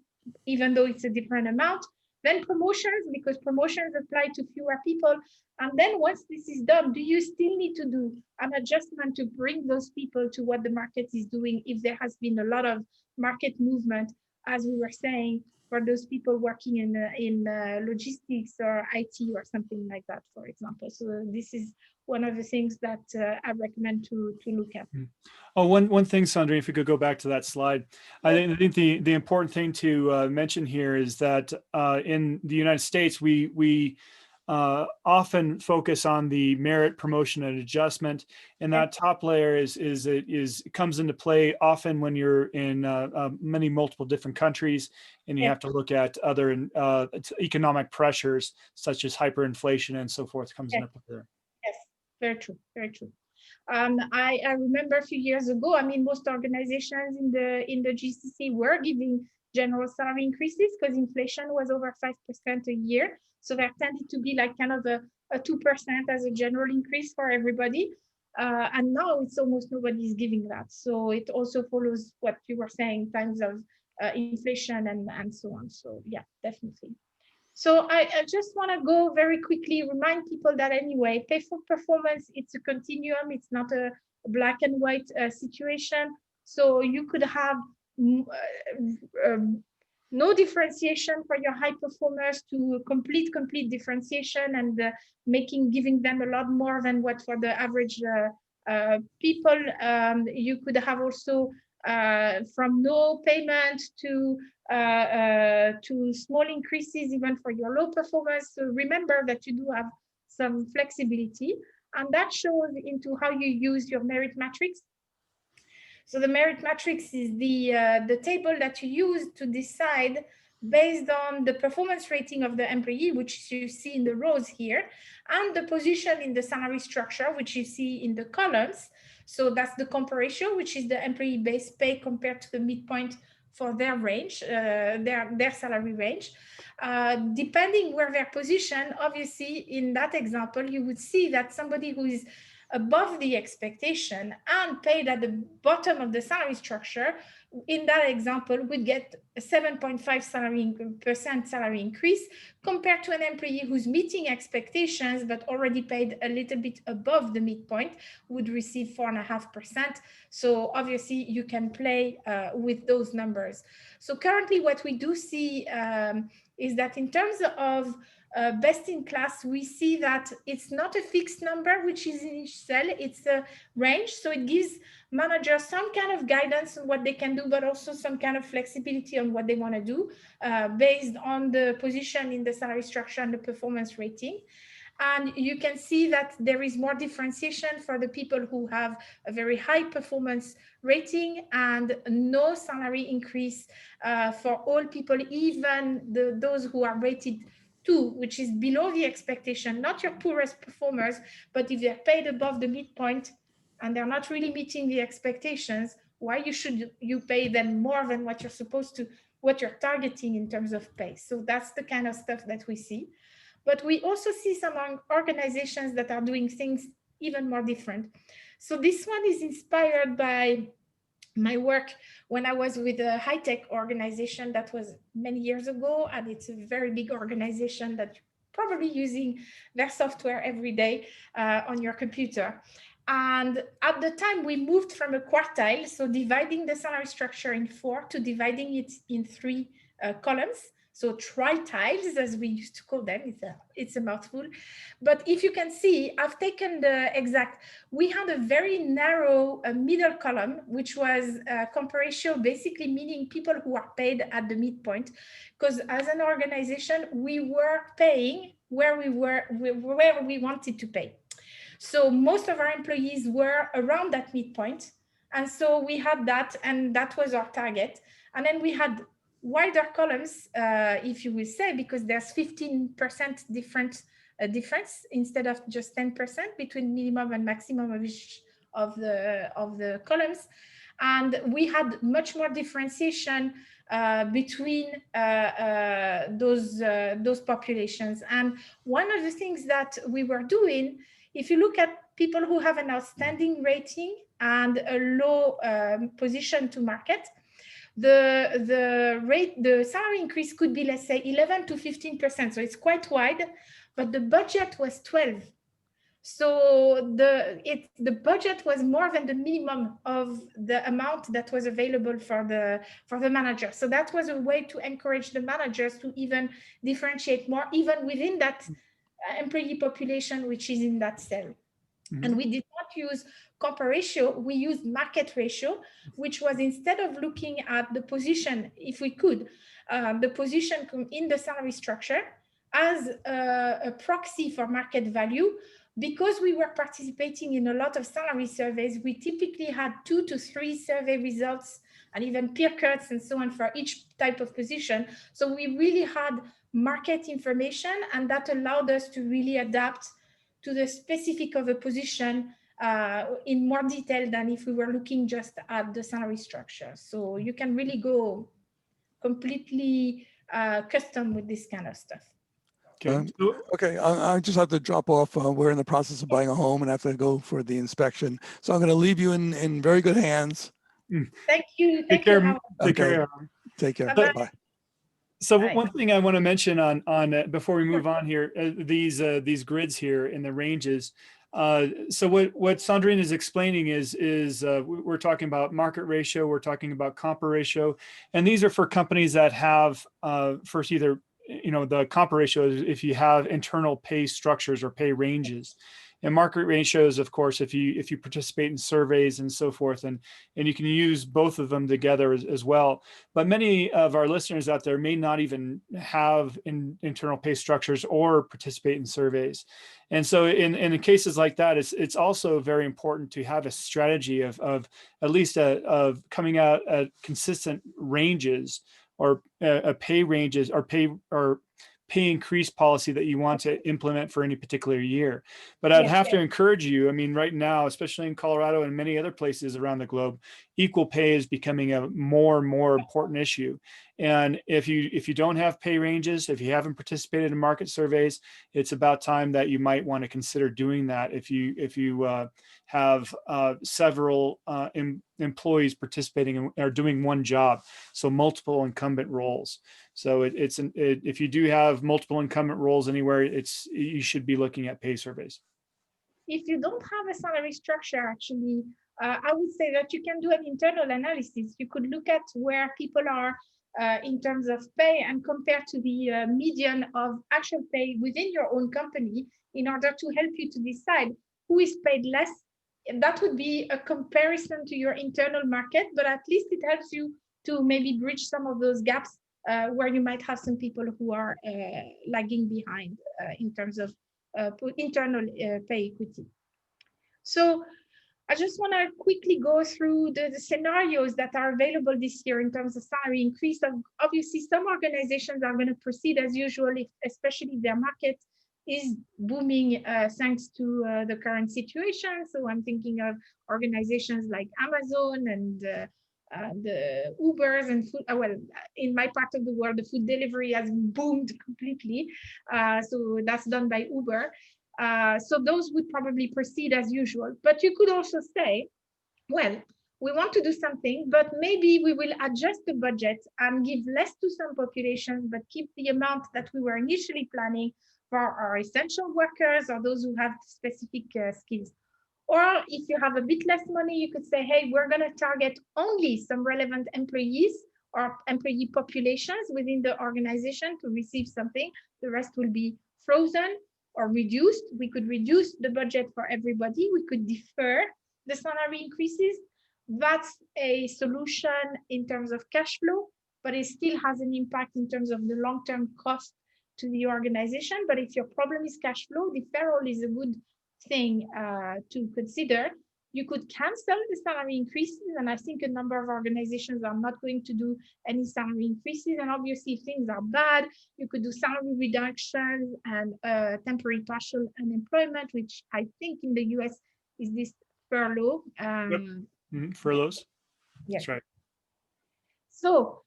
even though it's a different amount. Then promotions, because promotions apply to fewer people. And then once this is done, do you still need to do an adjustment to bring those people to what the market is doing if there has been a lot of market movement, as we were saying, for those people working in logistics or IT or something like that, for example. So this is one of the things that I recommend to look at. Oh, one thing, Sandrine, if we could go back to that slide. I think the important thing to mention here is that in the United States, we often focus on the merit, promotion, and adjustment, and that top layer comes into play often when you're in many multiple different countries, and you have to look at other economic pressures such as hyperinflation and so forth comes into play there. Yes, very true, very true. I remember a few years ago, I mean, most organizations in the GCC were giving general salary increases because inflation was over 5% a year. So there tended to be like kind of a 2% as a general increase for everybody. And now it's almost nobody's giving that. So it also follows what you were saying, times of inflation and so on. So yeah, definitely. So I just want to go very quickly, remind people that anyway, pay for performance, it's a continuum. It's not a black and white situation. So you could have no differentiation for your high performers to complete differentiation and giving them a lot more than what for the average people. You could have also from no payment to small increases even for your low performers. So remember that you do have some flexibility, and that shows into how you use your merit matrix. So the merit matrix is the table that you use to decide based on the performance rating of the employee, which you see in the rows here, and the position in the salary structure, which you see in the columns. So that's the comp ratio, which is the employee base pay compared to the midpoint for their range, their salary range. Depending where they're positioned, obviously in that example, you would see that somebody who is above the expectation and paid at the bottom of the salary structure, in that example, would get a 7.5% salary increase compared to an employee who's meeting expectations but already paid a little bit above the midpoint would receive 4.5%. So obviously you can play with those numbers. So currently what we do see is that in terms of best in class, we see that it's not a fixed number, which is in each cell, it's a range. So it gives managers some kind of guidance on what they can do, but also some kind of flexibility on what they want to do based on the position in the salary structure and the performance rating. And you can see that there is more differentiation for the people who have a very high performance rating and no salary increase for all people, even those who are rated 2, which is below the expectation, not your poorest performers, but if they're paid above the midpoint and they're not really meeting the expectations, why should you pay them more than what you're supposed to, what you're targeting in terms of pay? So that's the kind of stuff that we see. But we also see some organizations that are doing things even more different. So this one is inspired by my work when I was with a high-tech organization that was many years ago, and it's a very big organization that you're probably using their software every day on your computer. And at the time, we moved from a quartile, so dividing the salary structure in 4 to dividing it in 3 columns. So tri-tiles, as we used to call them, it's a mouthful. But if you can see, I've taken the exact, we had a very narrow middle column, which was comp ratio, basically meaning people who are paid at the midpoint. Because as an organization, we were paying where we wanted to pay. So most of our employees were around that midpoint. And so we had that, and that was our target. And then we had wider columns, if you will say, because there's 15% difference instead of just 10% between minimum and maximum of each of the columns. And we had much more differentiation between those populations. And one of the things that we were doing, if you look at people who have an outstanding rating and a low position to market, the salary increase could be, let's say, 11 to 15%. So it's quite wide, but the budget was 12. So the budget was more than the minimum of the amount that was available for the manager. So that was a way to encourage the managers to even differentiate more, even within that employee population, which is in that cell. Mm-hmm. And we did not use comp ratio, we used market ratio, which was, instead of looking at the position, if we could, the position in the salary structure as a proxy for market value. Because we were participating in a lot of salary surveys, we typically had 2 to 3 survey results and even peer cuts and so on for each type of position. So we really had market information, and that allowed us to really adapt to the specific of a position in more detail than if we were looking just at the salary structure. So you can really go completely custom with this kind of stuff. Okay, I just have to drop off. We're in the process of buying a home and have to go for the inspection. So I'm going to leave you in very good hands. Thank you. Take care. Take care. Take care. Bye-bye. Bye. So one thing I want to mention on before we move on here, these grids here in the ranges. So what Sandrine is explaining is we're talking about market ratio, we're talking about comp ratio, and these are for companies that have first either, the comp ratio is if you have internal pay structures or pay ranges, and market ratios, of course, if you participate in surveys and so forth, and you can use both of them together as well. But many of our listeners out there may not even have internal pay structures or participate in surveys. And so in cases like that, it's also very important to have a strategy of at least of coming out at consistent ranges or pay ranges or pay increase policy that you want to implement for any particular year. But I'd have to encourage you, I mean, right now, especially in Colorado and many other places around the globe, equal pay is becoming a more and more important issue. And if you don't have pay ranges, if you haven't participated in market surveys, it's about time that you might want to consider doing that. If you have several employees participating in, or doing one job, so multiple incumbent roles. So if you do have multiple incumbent roles anywhere, you should be looking at pay surveys. If you don't have a salary structure, actually, I would say that you can do an internal analysis. You could look at where people are in terms of pay and compare to the median of actual pay within your own company in order to help you to decide who is paid less. And that would be a comparison to your internal market, but at least it helps you to maybe bridge some of those gaps where you might have some people who are lagging behind in terms of internal pay equity. So I just want to quickly go through the scenarios that are available this year in terms of salary increase. Obviously, some organizations are going to proceed as usual, especially if their market is booming thanks to the current situation. So I'm thinking of organizations like Amazon and the Ubers and food. Well, in my part of the world, the food delivery has boomed completely. So that's done by Uber. So those would probably proceed as usual. But you could also say, well, we want to do something, but maybe we will adjust the budget and give less to some populations, but keep the amount that we were initially planning for our essential workers or those who have specific skills. Or if you have a bit less money, you could say, hey, we're going to target only some relevant employees or employee populations within the organization to receive something. The rest will be frozen or reduced. We could reduce the budget for everybody. We could defer the salary increases. That's a solution in terms of cash flow, but it still has an impact in terms of the long-term cost to the organization. But if your problem is cash flow, deferral is a good thing to consider. You could cancel the salary increases, and I think a number of organizations are not going to do any salary increases. And obviously, if things are bad, you could do salary reductions and temporary partial unemployment, which I think in the US is this furlough. Furloughs. Yeah. That's right. So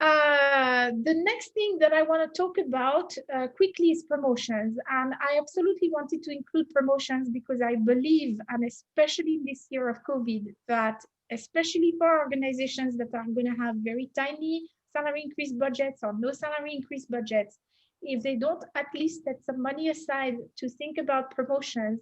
the next thing that I want to talk about quickly is promotions. And I absolutely wanted to include promotions because I believe, and especially this year of COVID, that especially for organizations that are going to have very tiny salary increase budgets or no salary increase budgets, if they don't at least set some money aside to think about promotions,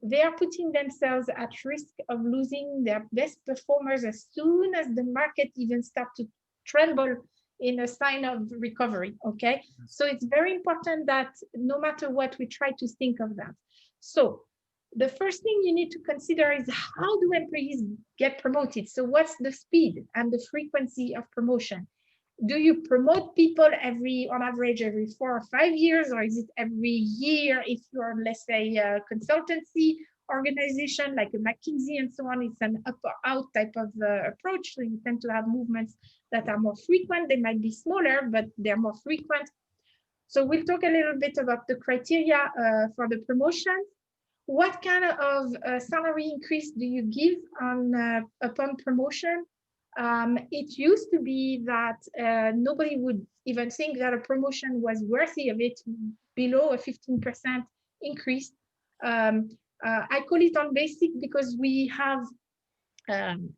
they are putting themselves at risk of losing their best performers as soon as the market even starts to tremble in a sign of recovery, okay? So it's very important that no matter what, we try to think of that. So the first thing you need to consider is how do employees get promoted? So what's the speed and the frequency of promotion? Do you promote people on average every 4 or 5 years, or is it every year if you're, let's say, a consultancy organization like a McKinsey and so on? It's an up or out type of approach. So you tend to have movements that are more frequent. They might be smaller, but they're more frequent. So we'll talk a little bit about the criteria for the promotion. What kind of salary increase do you give upon promotion? It used to be that nobody would even think that a promotion was worthy of it below a 15% increase. I call it on basic because we have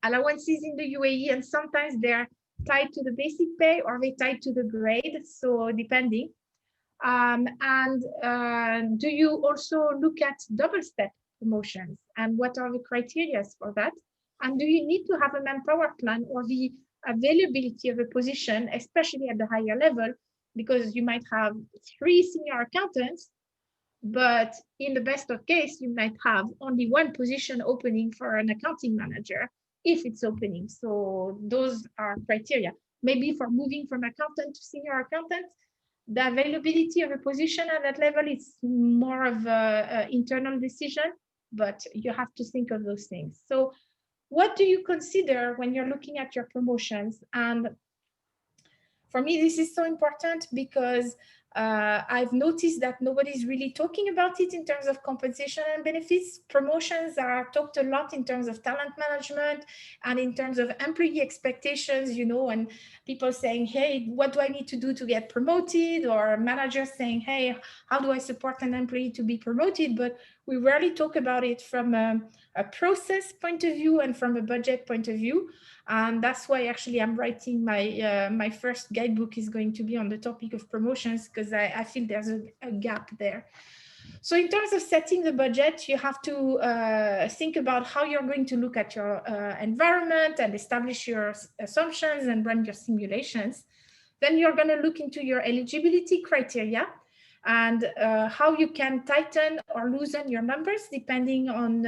allowances in the UAE, and sometimes they're tied to the basic pay or they tied to the grade, so depending. Do you also look at double step promotions, and what are the criteria for that? And do you need to have a manpower plan or the availability of a position, especially at the higher level, because you might have 3 senior accountants, but in the best of case, you might have only 1 position opening for an accounting manager, if it's opening. So those are criteria. Maybe for moving from accountant to senior accountant, the availability of a position at that level is more of an internal decision, but you have to think of those things. So what do you consider when you're looking at your promotions? And for me, this is so important because I've noticed that nobody's really talking about it in terms of compensation and benefits. Promotions are talked a lot in terms of talent management and in terms of employee expectations, you know, and people saying, hey, what do I need to do to get promoted? Or managers saying, hey, how do I support an employee to be promoted? But we rarely talk about it from a process point of view and from a budget point of view. And that's why actually I'm writing my first guidebook is going to be on the topic of promotions, because I feel there's a gap there. So in terms of setting the budget, you have to think about how you're going to look at your environment and establish your assumptions and run your simulations. Then you're going to look into your eligibility criteria. and how you can tighten or loosen your numbers depending on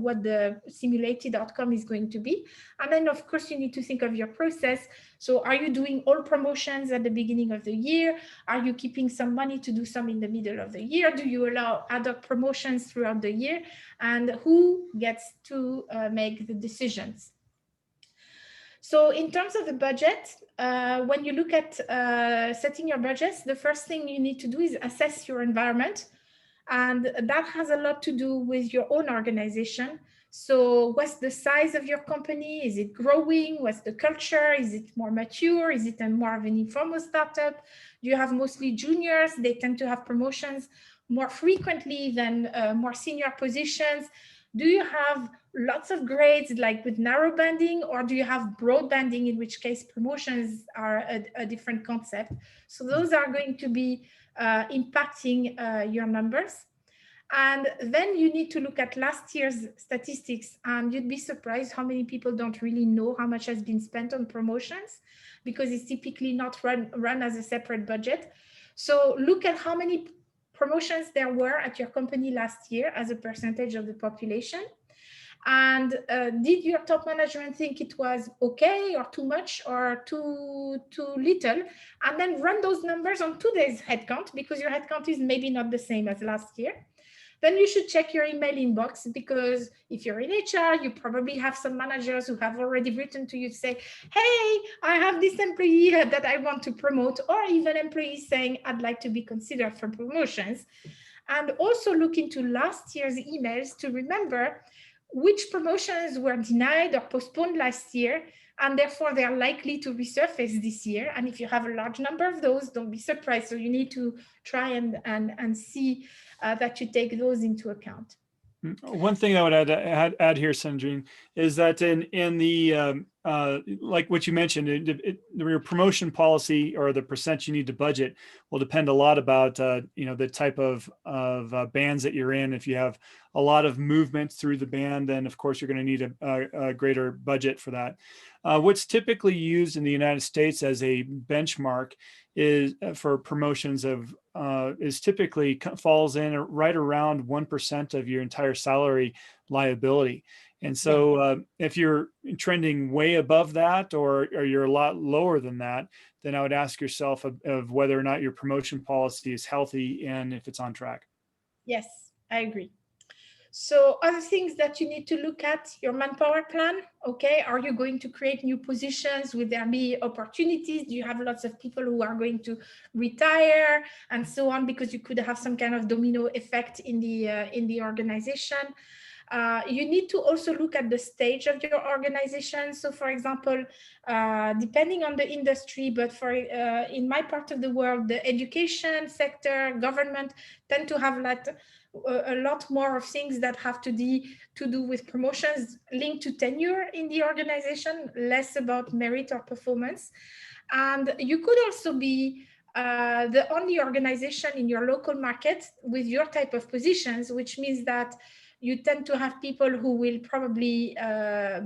what the simulated outcome is going to be. And then, of course, you need to think of your process. So are you doing all promotions at the beginning of the year? Are you keeping some money to do some in the middle of the year? Do you allow ad hoc promotions throughout the year? And who gets to make the decisions? So in terms of the budget, when you look at setting your budgets, the first thing you need to do is assess your environment. And that has a lot to do with your own organization. So what's the size of your company? Is it growing? What's the culture? Is it more mature? Is it more of an informal startup? Do you have mostly juniors? They tend to have promotions more frequently than more senior positions. Do you have lots of grades like with narrow banding, or do you have broad banding, in which case promotions are a different concept? So those are going to be impacting your numbers. And then you need to look at last year's statistics, and you'd be surprised how many people don't really know how much has been spent on promotions, because it's typically not run as a separate budget. So look at how many promotions there were at your company last year as a percentage of the population. And did your top management think it was okay or too much or too little? And then run those numbers on today's headcount, because your headcount is maybe not the same as last year. Then you should check your email inbox, because if you're in HR, you probably have some managers who have already written to you to say, hey, I have this employee that I want to promote, or even employees saying, I'd like to be considered for promotions. And also look into last year's emails to remember which promotions were denied or postponed last year, and therefore they are likely to resurface this year. And if you have a large number of those, don't be surprised. So you need to try and see that you take those into account. One thing I would add here, Sandrine, is that in the like what you mentioned, your promotion policy or the percent you need to budget will depend a lot about the type of bands that you're in. If you have a lot of movement through the band, then of course you're going to need a greater budget for that. What's typically used in the United States as a benchmark is for promotions is typically falls in right around 1% of your entire salary liability. And so if you're trending way above that, or you're a lot lower than that, then I would ask yourself of whether or not your promotion policy is healthy and if it's on track. Yes, I agree. So other things that you need to look at, your manpower plan. Okay, are you going to create new positions? Will there be opportunities? Do you have lots of people who are going to retire and so on? Because you could have some kind of domino effect in the organization. You need to also look at the stage of your organization. So for example, depending on the industry, but in my part of the world, the education sector, government tend to have a lot more of things that have to do with promotions linked to tenure in the organization, less about merit or performance. And you could also be the only organization in your local market with your type of positions, which means that you tend to have people who will probably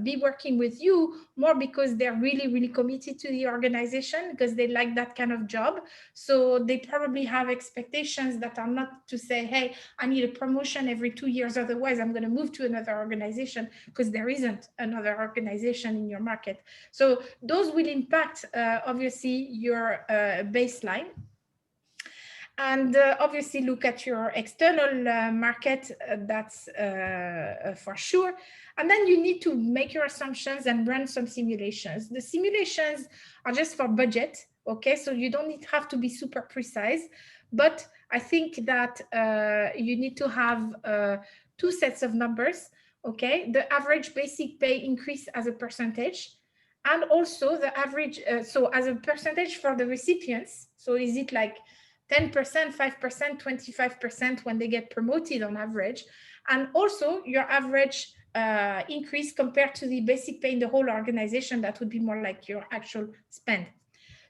be working with you more because they're really, really committed to the organization, because they like that kind of job. So they probably have expectations that are not to say, hey, I need a promotion every 2 years, otherwise I'm going to move to another organization, because there isn't another organization in your market. So those will impact, obviously, your baseline. And obviously look at your external market, that's for sure. And then you need to make your assumptions and run some simulations. The simulations are just for budget, okay? So you don't have to be super precise, but I think that you need to have 2 sets of numbers, okay? The average basic pay increase as a percentage, and also the average, so as a percentage for the recipients. So is it like 10%, 5%, 25% when they get promoted on average, and also your average increase compared to the basic pay in the whole organization. That would be more like your actual spend.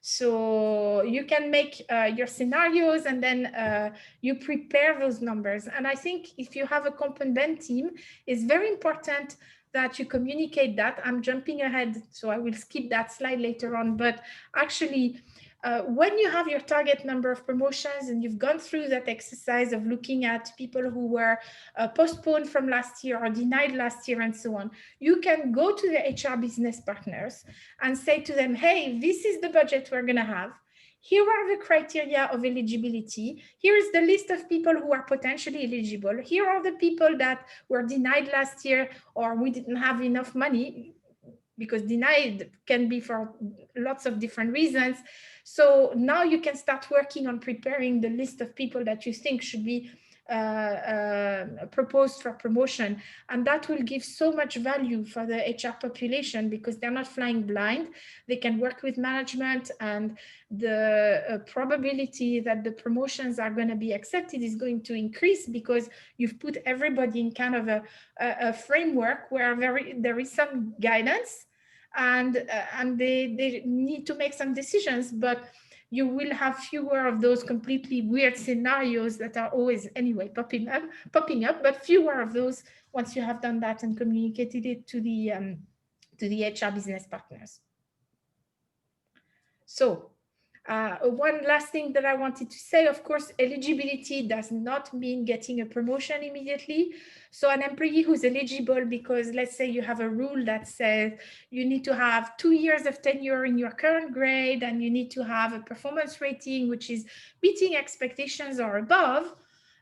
So you can make your scenarios, and then you prepare those numbers. And I think if you have a comp and ben team, it's very important that you communicate that. I'm jumping ahead, so I will skip that slide later on, but actually When you have your target number of promotions and you've gone through that exercise of looking at people who were postponed from last year or denied last year and so on, you can go to the HR business partners and say to them, hey, this is the budget we're going to have. Here are the criteria of eligibility. Here is the list of people who are potentially eligible. Here are the people that were denied last year or we didn't have enough money, because denied can be for lots of different reasons. So now you can start working on preparing the list of people that you think should be proposed for promotion. And that will give so much value for the HR population because they're not flying blind. They can work with management, and the probability that the promotions are going to be accepted is going to increase because you've put everybody in kind of a framework where there is some guidance, and they need to make some decisions, but you will have fewer of those completely weird scenarios that are always anyway popping up, but fewer of those once you have done that and communicated it to the HR business partners. So one last thing that I wanted to say, of course, eligibility does not mean getting a promotion immediately. So an employee who's eligible, because let's say you have a rule that says you need to have 2 years of tenure in your current grade and you need to have a performance rating which is meeting expectations or above,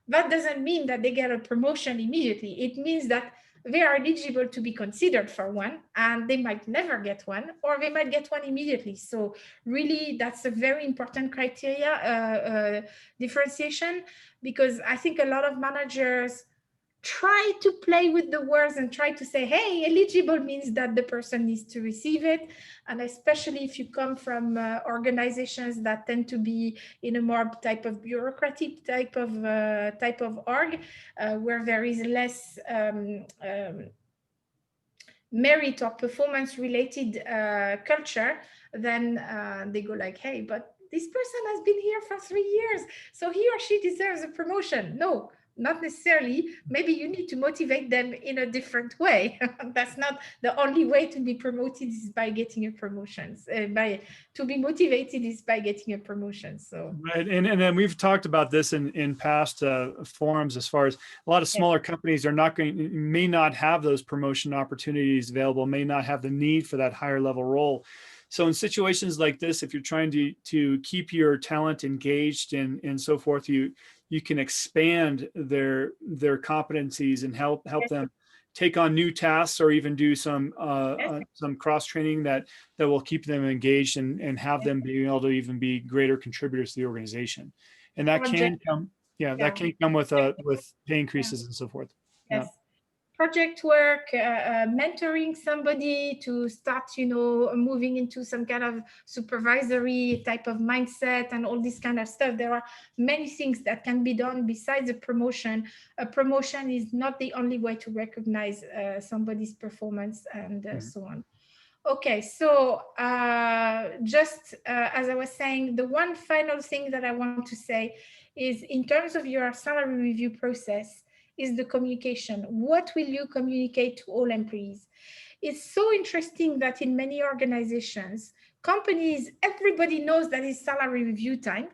that doesn't mean that they get a promotion immediately. It means that they are eligible to be considered for one, and they might never get one, or they might get one immediately. So really, that's a very important criteria differentiation, because I think a lot of managers try to play with the words and try to say, hey, eligible means that the person needs to receive it. And especially if you come from organizations that tend to be in a more type of bureaucratic type of org, where there is less merit or performance related culture, then they go like, hey, but this person has been here for 3 years, so he or she deserves a promotion. No, not necessarily. Maybe you need to motivate them in a different way. That's not the only way to be promoted is by getting a promotion. To be motivated is by getting a promotion. So right, and then we've talked about this in past forums, as far as a lot of smaller companies are may not have those promotion opportunities available, may not have the need for that higher level role. So in situations like this, if you're trying to keep your talent engaged and so forth, you can expand their competencies and help them take on new tasks, or even do some cross training that will keep them engaged and have them being able to even be greater contributors to the organization. And that can come, that can come with pay increases and so forth. Yes. Yeah. Project work, mentoring somebody to start, moving into some kind of supervisory type of mindset and all this kind of stuff. There are many things that can be done besides a promotion. A promotion is not the only way to recognize somebody's performance and so on. Okay, so just as I was saying, the one final thing that I want to say is, in terms of your salary review process, is the communication. What will you communicate to all employees? It's so interesting that in many organizations, companies, everybody knows that it's salary review time.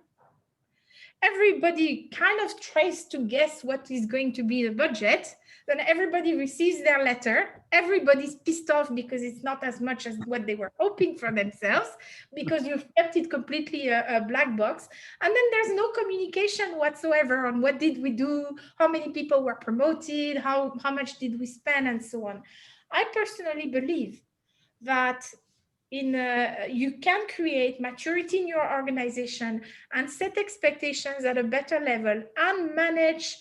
Everybody kind of tries to guess what is going to be the budget. Then everybody receives their letter. Everybody's pissed off because it's not as much as what they were hoping for themselves, because you've kept it completely a black box. And then there's no communication whatsoever on what did we do, how many people were promoted, how much did we spend, and so on. I personally believe that you can create maturity in your organization and set expectations at a better level and manage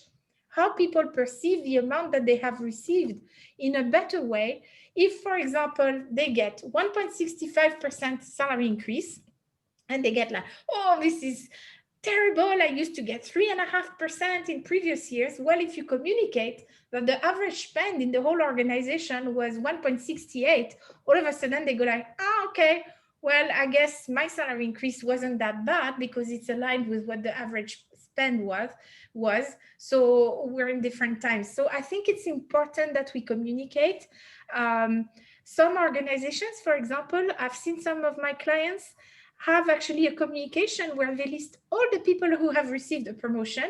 how people perceive the amount that they have received in a better way. If, for example, they get 1.65% salary increase and they get like, oh, this is terrible, I used to get 3.5% in previous years. Well, if you communicate that the average spend in the whole organization was 1.68, all of a sudden they go like, okay, well, I guess my salary increase wasn't that bad because it's aligned with what the average spend was. So we're in different times. So I think it's important that we communicate. Some organizations, for example, I've seen some of my clients have actually a communication where they list all the people who have received a promotion,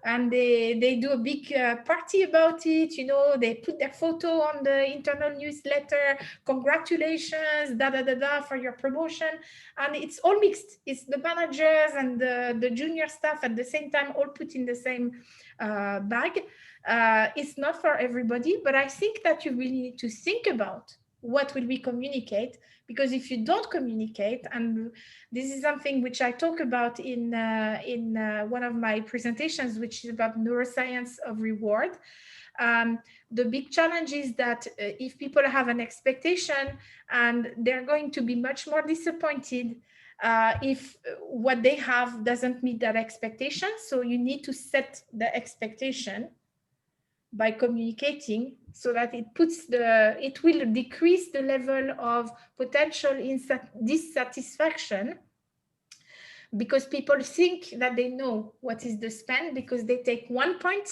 and they do a big party about it. You know, they put their photo on the internal newsletter, congratulations, da da da da, for your promotion. And it's all mixed. It's the managers and the junior staff at the same time, all put in the same bag. It's not for everybody, but I think that you really need to think about what will we communicate, because if you don't communicate, and this is something which I talk about in one of my presentations, which is about neuroscience of reward. The big challenge is that if people have an expectation, and they're going to be much more disappointed if what they have doesn't meet that expectation. So you need to set the expectation by communicating, so that it will decrease the level of potential dissatisfaction, because people think that they know what is the spend, because they take 1 point,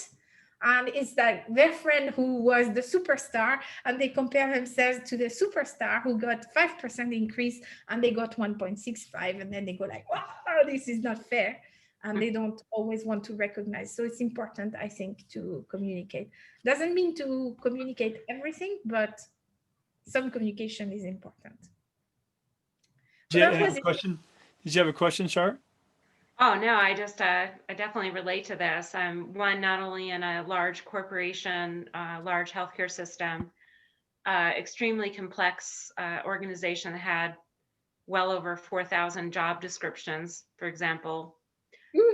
and it's like their friend who was the superstar, and they compare themselves to the superstar who got 5% increase, and they got 1.65, and then they go like, wow, this is not fair. And they don't always want to recognize. So it's important, I think, to communicate. Doesn't mean to communicate everything, but some communication is important. Did you have a question? Did you have a question, Char? Oh, no, I definitely relate to this. I'm one, not only in a large corporation, large healthcare system, extremely complex organization that had well over 4,000 job descriptions, for example.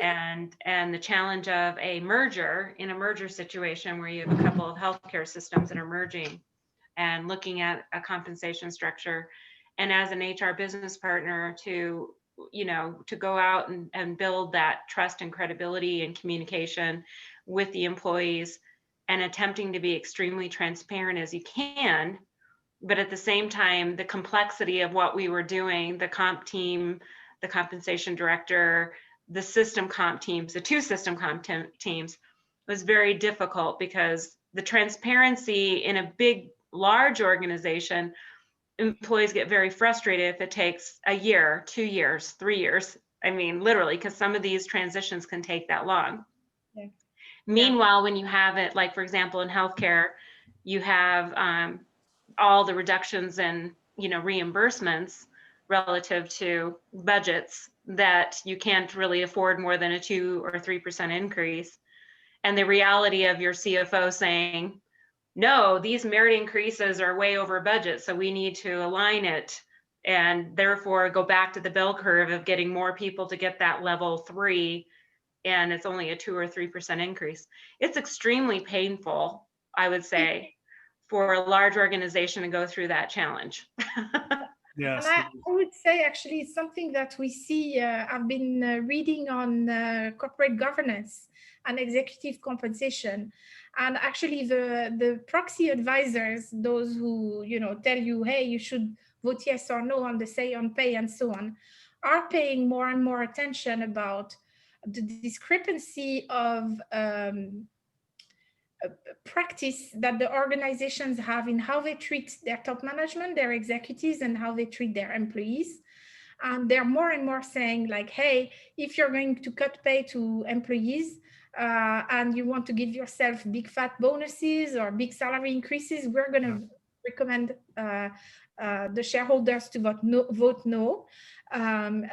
And the challenge of a merger, in a merger situation where you have a couple of healthcare systems that are merging, and looking at a compensation structure, and as an HR business partner to go out and build that trust and credibility and communication with the employees, and attempting to be extremely transparent as you can, but at the same time, the complexity of what we were doing, the comp team, the compensation director, the system comp teams, the two system comp teams, was very difficult, because the transparency in a big, large organization, employees get very frustrated if it takes a year, 2 years, 3 years. I mean, literally, because some of these transitions can take that long. Yeah. Meanwhile, when you have it, like, for example, in healthcare, you have all the reductions in, reimbursements relative to budgets, that you can't really afford more than a 2 or 3% increase. And the reality of your CFO saying, no, these merit increases are way over budget, so we need to align it, and therefore go back to the bell curve of getting more people to get that level 3, and it's only a 2 or 3% increase. It's extremely painful, I would say, for a large organization to go through that challenge. Yes. And I would say, actually, it's something that we see. I've been reading on corporate governance and executive compensation, and actually the proxy advisors, those who tell you, hey, you should vote yes or no on the say on pay and so on, are paying more and more attention about the discrepancy of practice that the organizations have in how they treat their top management, their executives, and how they treat their employees. And they're more and more saying, like, hey, if you're going to cut pay to employees and you want to give yourself big fat bonuses or big salary increases, we're going to recommend the shareholders to vote no,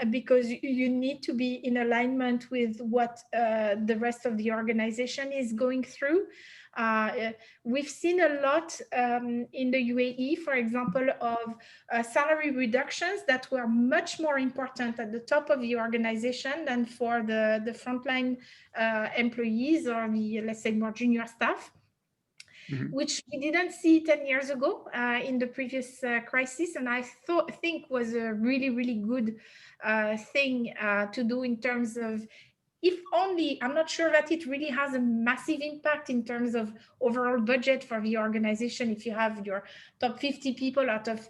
because you need to be in alignment with what the rest of the organization is going through. We've seen a lot in the UAE, for example, of salary reductions that were much more important at the top of the organization than for the frontline employees or the, let's say, more junior staff. Mm-hmm. Which we didn't see 10 years ago in the previous crisis. And I think was a really, really good thing to do in terms of, if only, I'm not sure that it really has a massive impact in terms of overall budget for the organization. If you have your top 50 people out of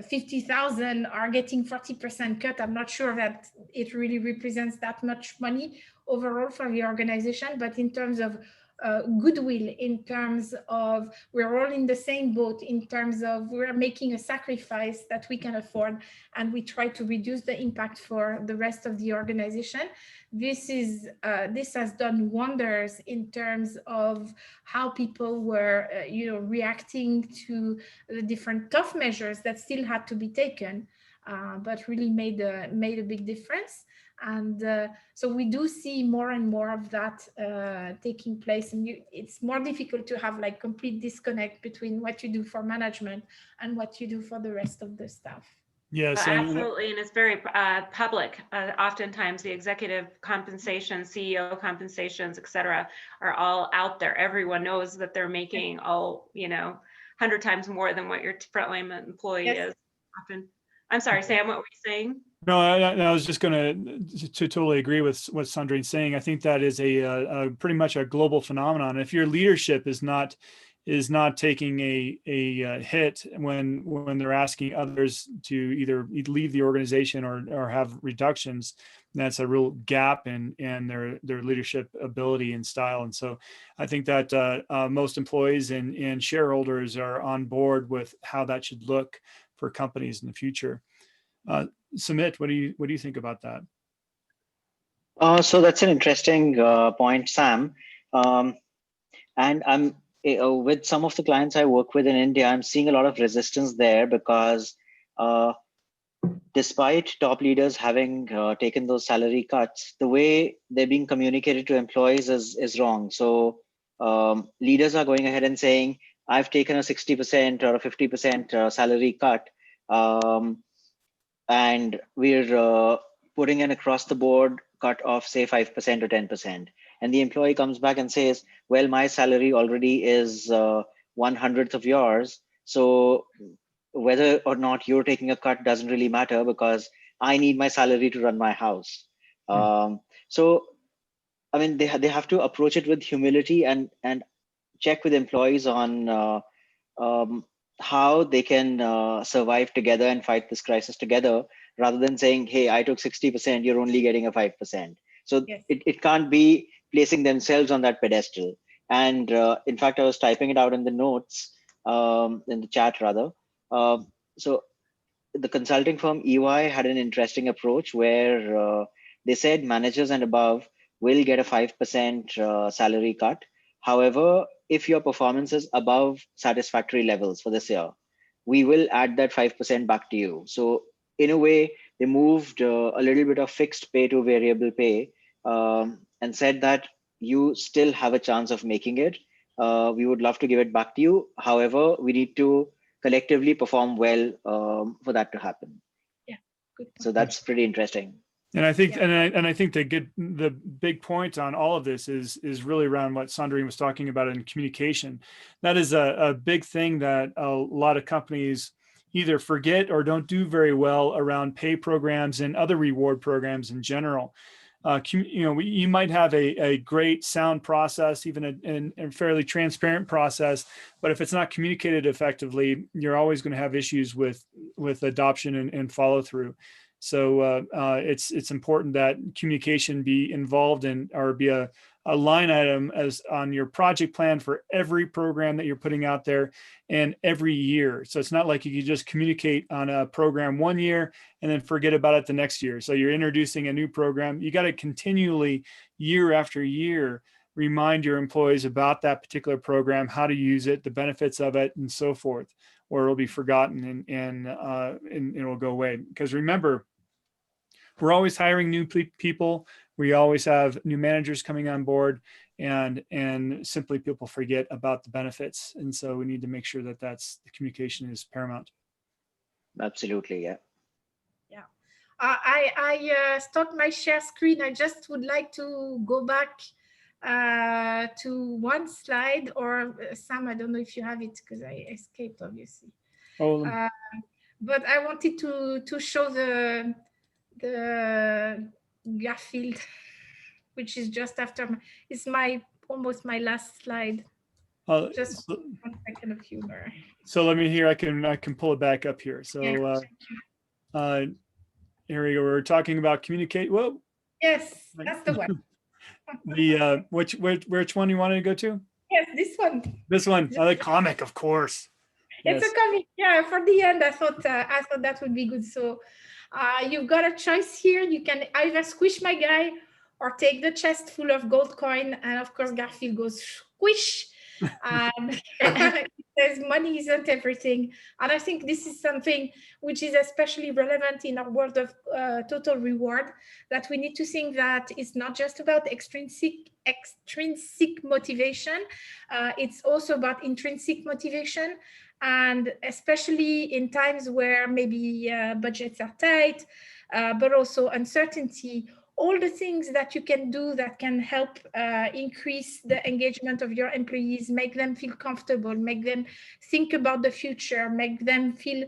50,000 are getting 40% cut, I'm not sure that it really represents that much money overall for the organization. But in terms of goodwill, in terms of we're all in the same boat, in terms of we're making a sacrifice that we can afford, and we try to reduce the impact for the rest of the organization. This has done wonders in terms of how people were reacting to the different tough measures that still had to be taken, but really made a big difference. And so we do see more and more of that taking place, and it's more difficult to have like complete disconnect between what you do for management and what you do for the rest of the staff. Yes, absolutely, and it's very public. Oftentimes, the executive compensation, CEO compensations, et cetera, are all out there. Everyone knows that they're making 100 times more than what your frontline employee is. Often, I'm sorry, Sam. What were you saying? No, I was just going to totally agree with what Sandrine's saying. I think that is a pretty much a global phenomenon. If your leadership is not taking a hit when they're asking others to either leave the organization or have reductions, that's a real gap in their leadership ability and style. And so I think that most employees and shareholders are on board with how that should look for companies in the future. Sumit, what do you think about that? So that's an interesting point, Sam. And I'm with some of the clients I work with in India, I'm seeing a lot of resistance there because despite top leaders having taken those salary cuts, the way they're being communicated to employees is wrong. So leaders are going ahead and saying, I've taken a 60% or a 50% salary cut. And we're putting an across the board cut of say 5% or 10%. And the employee comes back and says, well, my salary already is 1/100th of yours. So whether or not you're taking a cut doesn't really matter because I need my salary to run my house. So, I mean, they have to approach it with humility and check with employees on how they can survive together and fight this crisis together, rather than saying, hey, I took 60%, you're only getting a 5%. So yes. it can't be placing themselves on that pedestal. And in fact, I was typing it out in the notes, in the chat rather. So the consulting firm EY had an interesting approach where they said managers and above will get a 5% salary cut. However, if your performance is above satisfactory levels for this year, we will add that 5% back to you. So in a way, they moved a little bit of fixed pay to variable pay and said that you still have a chance of making it. We would love to give it back to you. However, we need to collectively perform well for that to happen. Yeah, good point. So that's pretty interesting. And I think, and I think the big point on all of this is really around what Sandrine was talking about in communication. That is a big thing that a lot of companies either forget or don't do very well around pay programs and other reward programs in general. You might have a great sound process, even a fairly transparent process, but if it's not communicated effectively, you're always going to have issues with adoption and follow through. So it's important that communication be involved in, or be a line item as on your project plan for every program that you're putting out there and every year. So it's not like you can just communicate on a program one year and then forget about it the next year. So you're introducing a new program. You got to continually, year after year, remind your employees about that particular program, how to use it, the benefits of it, and so forth, or it'll be forgotten and it'll go away. Because remember, we're always hiring new people. We always have new managers coming on board, and simply people forget about the benefits. And so we need to make sure that the communication is paramount. Absolutely, yeah. Yeah. I stopped my share screen. I just would like to go back to one slide, or Sam, I don't know if you have it because I escaped, obviously. Oh. But I wanted to show the Garfield, which is just after it's almost my last slide. Just 1 second of humor. So let me hear. I can pull it back up here. So here we go. We're talking about communicate. Whoa. Yes, that's the one. The which one you wanted to go to? Yes, this one. This one, the comic, of course. It's Yes. a comic. Yeah, for the end, I thought that would be good. So you've got a choice here. You can either squish my guy or take the chest full of gold coin. And of course, Garfield goes squish. And he says money isn't everything. And I think this is something which is especially relevant in our world of total reward, that we need to think that it's not just about extrinsic motivation. It's also about intrinsic motivation. And especially in times where maybe budgets are tight, but also uncertainty, all the things that you can do that can help increase the engagement of your employees, make them feel comfortable, make them think about the future, make them feel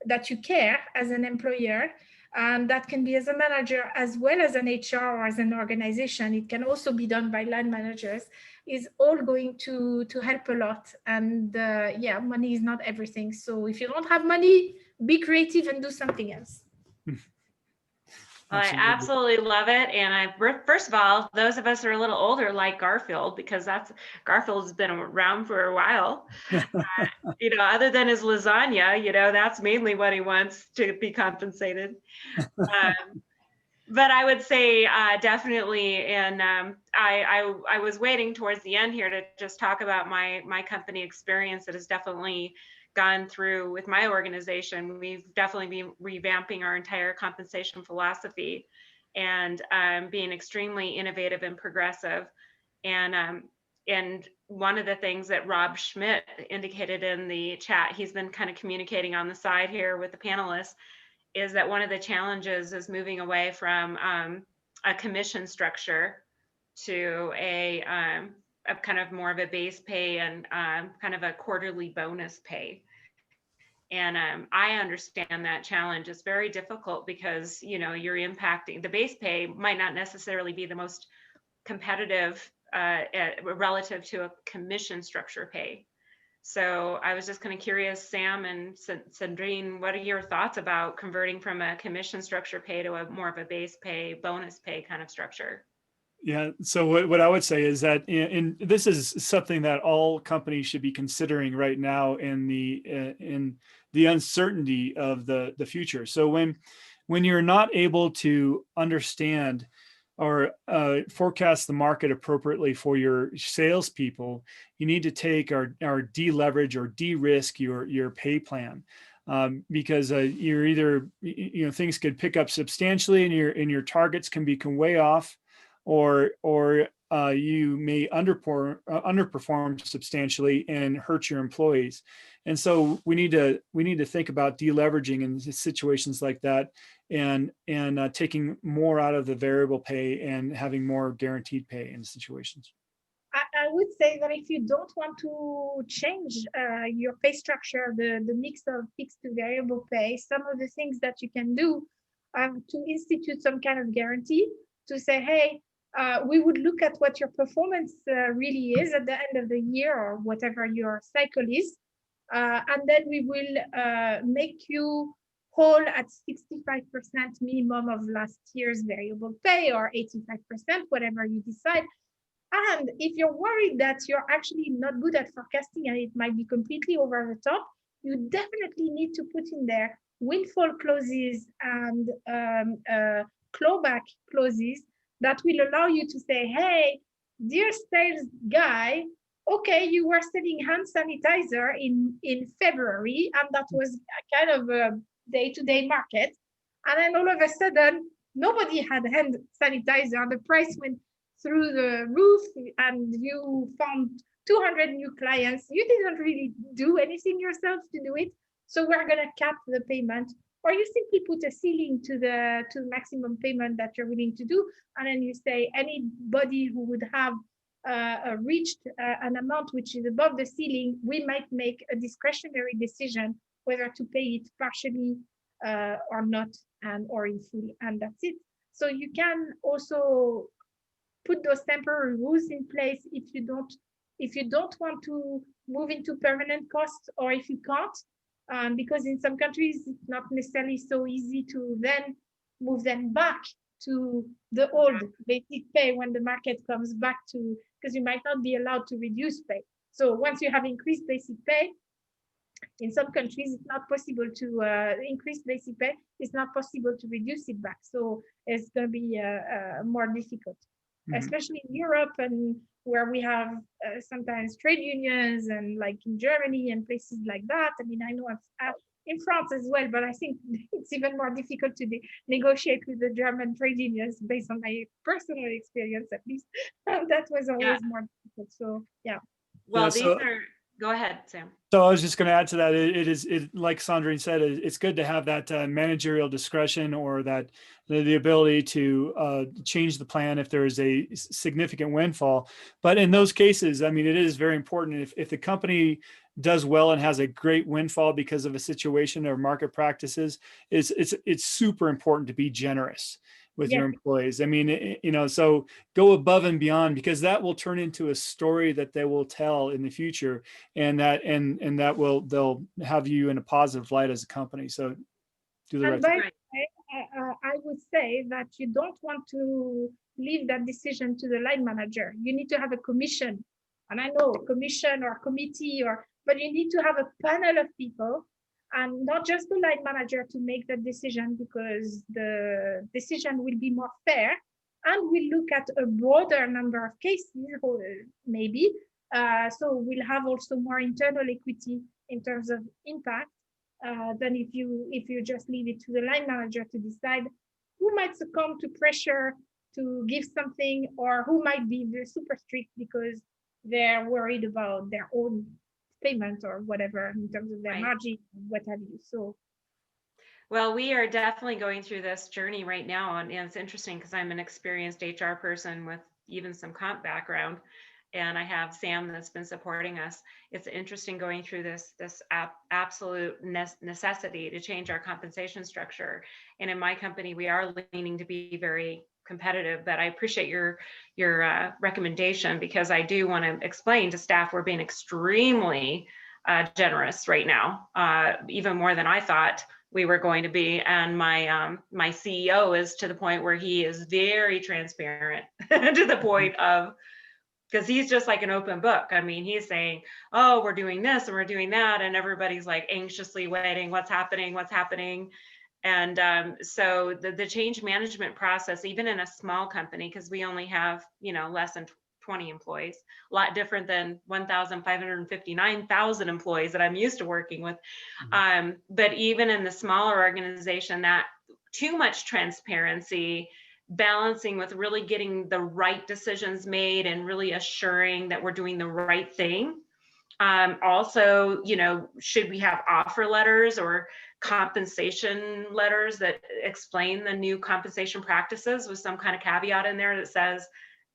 that you care as an employer. And that can be as a manager as well as an HR or as an organization. It can also be done by line managers, is all going to help a lot. And yeah, money is not everything. So if you don't have money, be creative and do something else. I absolutely love it. And first of all, those of us who are a little older like Garfield, because Garfield's been around for a while. Other than his lasagna, that's mainly what he wants to be compensated. But I would say definitely, and I was waiting towards the end here to just talk about my company experience that has definitely gone through with my organization. We've definitely been revamping our entire compensation philosophy and being extremely innovative and progressive. And one of the things that Rob Schmidt indicated in the chat, he's been kind of communicating on the side here with the panelists, is that one of the challenges is moving away from a commission structure to a kind of more of a base pay and kind of a quarterly bonus pay. And I understand that challenge. It's very difficult because, you're impacting, the base pay might not necessarily be the most competitive relative to a commission structure pay. So I was just kind of curious, Sam and Sandrine, what are your thoughts about converting from a commission structure pay to a more of a base pay, bonus pay kind of structure? Yeah. So what I would say is that this is something that all companies should be considering right now in the uncertainty of the future. So when you're not able to understand or forecast the market appropriately for your salespeople, you need to take or deleverage or de-risk your pay plan, because you're either things could pick up substantially and your targets can become way off, or you may underperform substantially and hurt your employees. And so we need to think about deleveraging in situations like that, and taking more out of the variable pay and having more guaranteed pay in situations. I would say that if you don't want to change your pay structure, the mix of fixed to variable pay, some of the things that you can do to institute some kind of guarantee, to say, hey, we would look at what your performance really is at the end of the year or whatever your cycle is. And then we will make you whole at 65% minimum of last year's variable pay, or 85%, whatever you decide. And if you're worried that you're actually not good at forecasting and it might be completely over the top, you definitely need to put in there windfall clauses and clawback clauses that will allow you to say, hey, dear sales guy, okay, you were selling hand sanitizer in February, and that was a kind of a day-to-day market. And then all of a sudden, nobody had hand sanitizer. The price went through the roof and you found 200 new clients. You didn't really do anything yourself to do it. So we're going to cap the payment. Or you simply put a ceiling to the maximum payment that you're willing to do. And then you say anybody who would have reached an amount which is above the ceiling, we might make a discretionary decision whether to pay it partially or not, or in full, and that's it. So you can also put those temporary rules in place if you don't want to move into permanent costs, or if you can't, because in some countries it's not necessarily so easy to then move them back to the old basic pay when the market comes back to, because you might not be allowed to reduce pay. So once you have increased basic pay, in some countries, it's not possible to increase basic pay. It's not possible to reduce it back. So it's going to be more difficult, especially in Europe and where we have sometimes trade unions and like in Germany and places like that. I mean, I know in France as well, but I think it's even more difficult to negotiate with the German trade unions based on my personal experience, at least. That was always more difficult. So, yeah. Well, these are, go ahead, Sam. So I was just going to add to that. It is like Sandrine said, it's good to have that managerial discretion or that the ability to change the plan if there is a significant windfall. But in those cases, I mean, it is very important if the company does well and has a great windfall because of a situation or market practices, it's super important to be generous with your employees. I mean, you know, so go above and beyond, because that will turn into a story that they will tell in the future, and that will, they'll have you in a positive light as a company. So do the right thing. I would say that you don't want to leave that decision to the line manager. You need to have a commission, and I know commission or committee, but you need to have a panel of people and not just the line manager to make that decision, because the decision will be more fair and we'll look at a broader number of cases, maybe. So we'll have also more internal equity in terms of impact than if you just leave it to the line manager to decide who might succumb to pressure to give something, or who might be super strict because they're worried about their own payment or whatever in terms of their margin, what have you. So, well, we are definitely going through this journey right now, and it's interesting because I'm an experienced HR person with even some comp background, and I have Sam that's been supporting us. It's interesting going through this absolute necessity to change our compensation structure. And in my company, we are leaning to be very competitive, but I appreciate your recommendation, because I do want to explain to staff we're being extremely generous right now, even more than I thought we were going to be. And my CEO is to the point where he is very transparent to the point of, because he's just like an open book. I mean, he's saying, oh, we're doing this and we're doing that, and everybody's like anxiously waiting, what's happening. And so the change management process, even in a small company, because we only have, less than 20 employees, a lot different than 1,559,000 employees that I'm used to working with. But even in the smaller organization, that too much transparency, balancing with really getting the right decisions made and really assuring that we're doing the right thing. Also, should we have offer letters or compensation letters that explain the new compensation practices with some kind of caveat in there that says,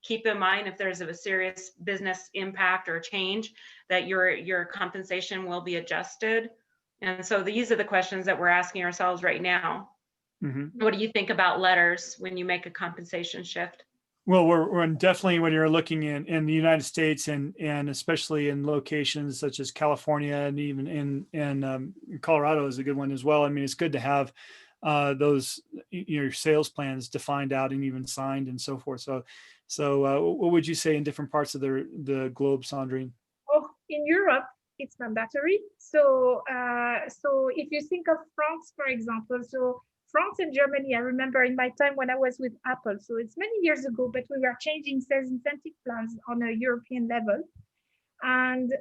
keep in mind, if there's a serious business impact or change, that your compensation will be adjusted. And so these are the questions that we're asking ourselves right now. What do you think about letters when you make a compensation shift? Well, we're definitely, when you're looking in the United States and especially in locations such as California and even in Colorado is a good one as well. I mean, it's good to have those your sales plans defined out and even signed and so forth. So what would you say in different parts of the globe, Sandrine? Oh, in Europe, it's mandatory. So if you think of France, for example, so France and Germany, I remember in my time when I was with Apple, so it's many years ago, but we were changing sales incentive plans on a European level. And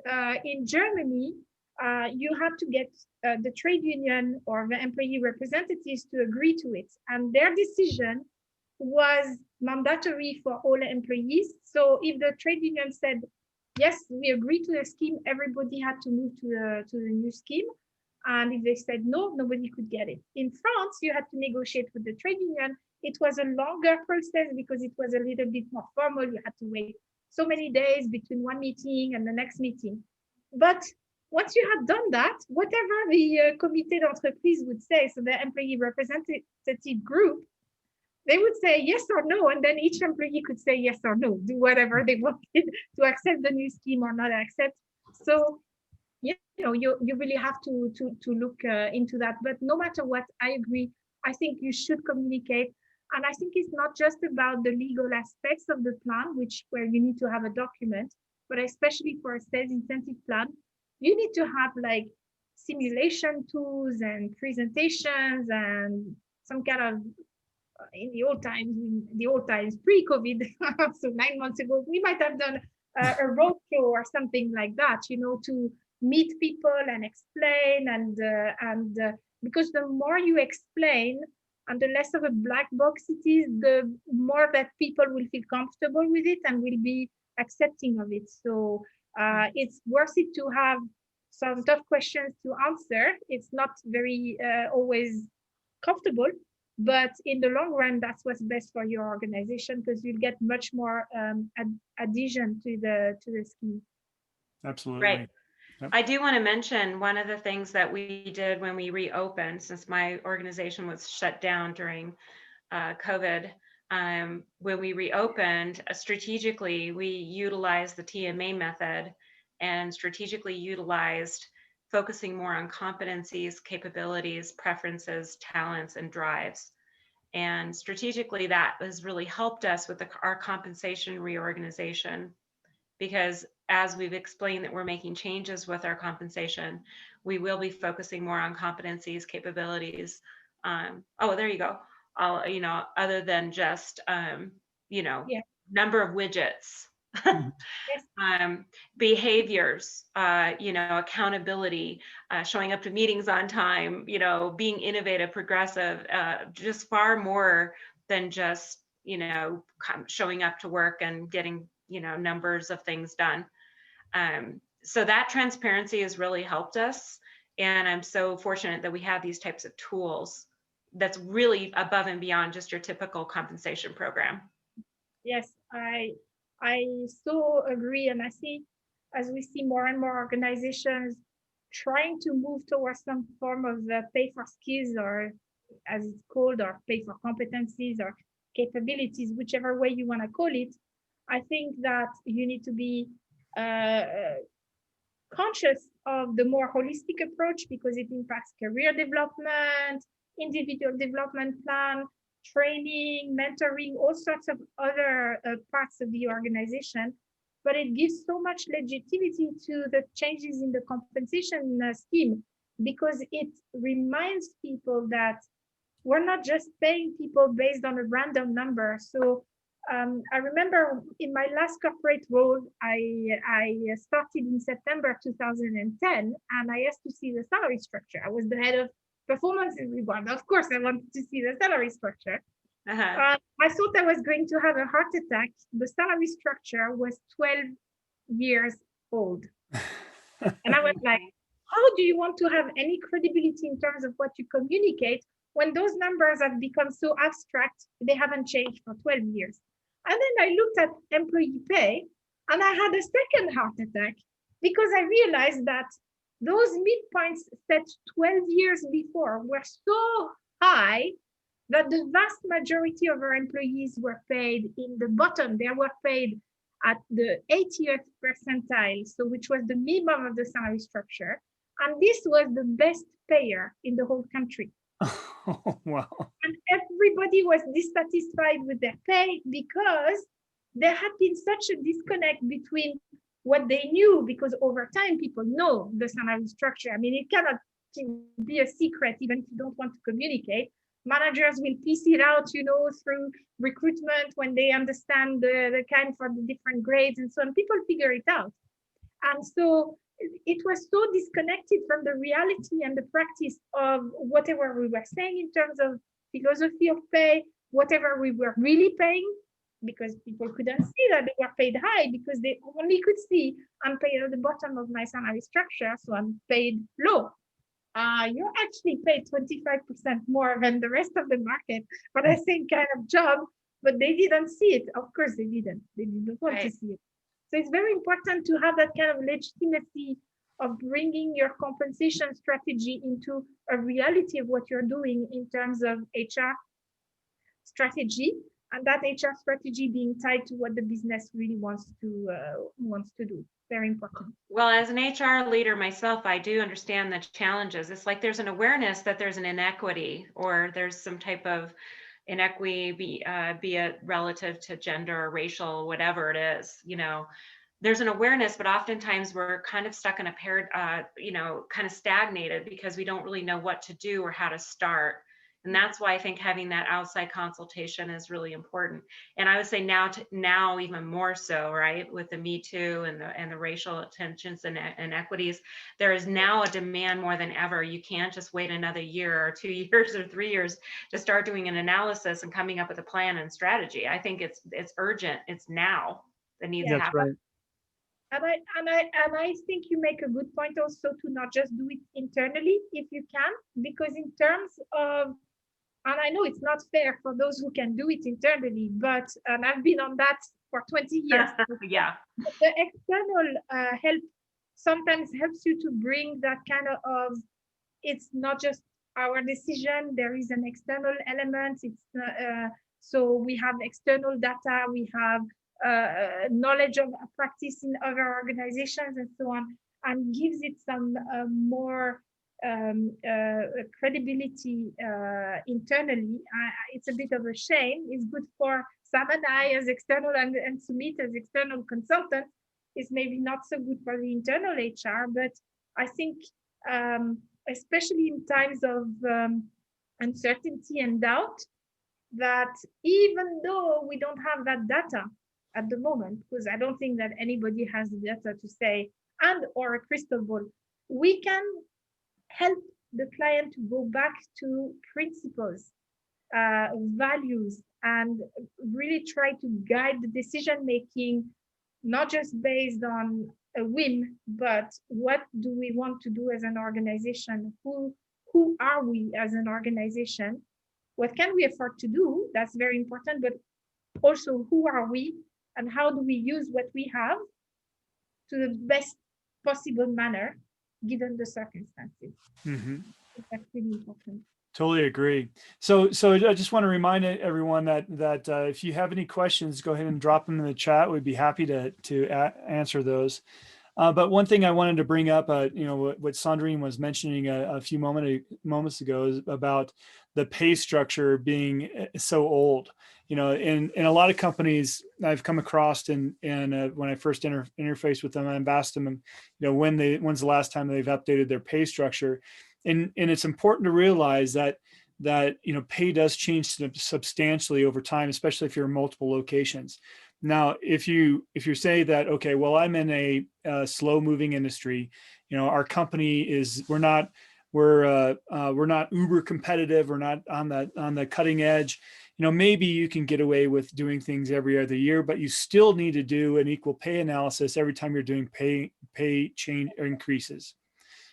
in Germany, you had to get the trade union or the employee representatives to agree to it. And their decision was mandatory for all employees. So if the trade union said, yes, we agree to the scheme, everybody had to move to the new scheme. And if they said no, nobody could get it. In France, you had to negotiate with the trade union. It was a longer process because it was a little bit more formal. You had to wait so many days between one meeting and the next meeting. But once you had done that, whatever the comité d'entreprise would say, so the employee representative group, they would say yes or no, and then each employee could say yes or no, do whatever they wanted to accept the new scheme or not accept. So you really have to look into that. But no matter what, I agree. I think you should communicate. And I think it's not just about the legal aspects of the plan, which where you need to have a document, but especially for a sales incentive plan, you need to have like simulation tools and presentations and some kind of in the old times pre-COVID, so 9 months ago, we might have done a roadshow or something like that, to meet people and explain and because the more you explain and the less of a black box it is, the more that people will feel comfortable with it and will be accepting of it. So it's worth it to have some tough questions to answer. It's not very always comfortable, but in the long run, that's what's best for your organization because you'll get much more adhesion to the scheme. Absolutely. Right. Yep. I do want to mention one of the things that we did when we reopened, since my organization was shut down during COVID. When we reopened, strategically, we utilized the TMA method and strategically utilized focusing more on competencies, capabilities, preferences, talents, and drives. And strategically, that has really helped us with our compensation reorganization, because as we've explained that we're making changes with our compensation, we will be focusing more on competencies, capabilities. Oh, there you go. Other than just, number of widgets. Behaviors, accountability, showing up to meetings on time, being innovative, progressive, just far more than just, showing up to work and getting, numbers of things done. So that transparency has really helped us. And I'm so fortunate that we have these types of tools that's really above and beyond just your typical compensation program. Yes, I so agree. And I see, as we see more and more organizations trying to move towards some form of pay for skills, or as it's called, or pay for competencies or capabilities, whichever way you want to call it, I think that you need to be conscious of the more holistic approach because it impacts career development, individual development plan, training, mentoring, all sorts of other parts of the organization. But it gives so much legitimacy to the changes in the compensation scheme because it reminds people that we're not just paying people based on a random number. So I remember in my last corporate role, I started in September 2010, and I asked to see the salary structure. I was the head of performance and reward. Of course, I wanted to see the salary structure. I thought I was going to have a heart attack. The salary structure was 12 years old. And I was like, how do you want to have any credibility in terms of what you communicate when those numbers have become so abstract, they haven't changed for 12 years? And then I looked at employee pay and I had a second heart attack because I realized that those midpoints set 12 years before were so high that the vast majority of our employees were paid in the bottom. They were paid at the 80th percentile, so which was the minimum of the salary structure. And this was the best payer in the whole country. Oh, wow. And everybody was dissatisfied with their pay because there had been such a disconnect between what they knew, because over time people know the salary structure. I mean, it cannot be a secret even if you don't want to communicate. Managers will piece it out, through recruitment when they understand the kind for the different grades and so on. People figure it out. And so it was so disconnected from the reality and the practice of whatever we were saying in terms of philosophy of pay, whatever we were really paying, because people couldn't see that they were paid high because they only could see I'm paid at the bottom of my salary structure, so I'm paid low. You're actually paid 25% more than the rest of the market for the same kind of job, but they didn't see it. Of course, they didn't. They didn't want to see it. So it's very important to have that kind of legitimacy of bringing your compensation strategy into a reality of what you're doing in terms of HR strategy, and that HR strategy being tied to what the business really wants to do. Very important. Well, as an HR leader myself, I do understand the challenges. It's like there's an awareness that there's an inequity or there's some type of, inequity, be it relative to gender or racial, whatever it is, there's an awareness, but oftentimes we're kind of stuck in a kind of stagnated because we don't really know what to do or how to start. And that's why I think having that outside consultation is really important. And I would say now even more so, right, with the Me Too and the racial tensions and inequities, there is now a demand more than ever. You can't just wait another year or 2 years or 3 years to start doing an analysis and coming up with a plan and strategy. I think it's urgent. It's now that needs to happen. Right. And I think you make a good point also to not just do it internally if you can, because in terms of, and I know it's not fair for those who can do it internally, but and I've been on that for 20 years. Yeah. The external help sometimes helps you to bring that kind of, it's not just our decision, there is an external element. So we have external data, we have knowledge of practice in other organizations and so on, and gives it some more credibility internally. It's a bit of a shame. It's good for Sam and I as external and Sumit as external consultants. It's maybe not so good for the internal HR, but I think especially in times of uncertainty and doubt, that even though we don't have that data at the moment, because I don't think that anybody has the data to say, or a crystal ball, we can help the client to go back to principles, values, and really try to guide the decision making, not just based on a whim, but what do we want to do as an organization? Who are we as an organization? What can we afford to do? That's very important, but also who are we and how do we use what we have to the best possible manner given the circumstances. Mm-hmm. That's really important. Totally agree. So I just want to remind everyone that if you have any questions, go ahead and drop them in the chat. We'd be happy to answer those. But one thing I wanted to bring up, what Sandrine was mentioning a few moments ago is about the pay structure being so old. In a lot of companies I've come across, and when I first interfaced with them, I've asked them, when's the last time they've updated their pay structure, and it's important to realize that pay does change substantially over time, especially if you're in multiple locations. Now, if you say that, okay, well, I'm in a slow moving industry, our company we're not uber competitive, we're not on the cutting edge, maybe you can get away with doing things every other year, but you still need to do an equal pay analysis every time you're doing pay change increases,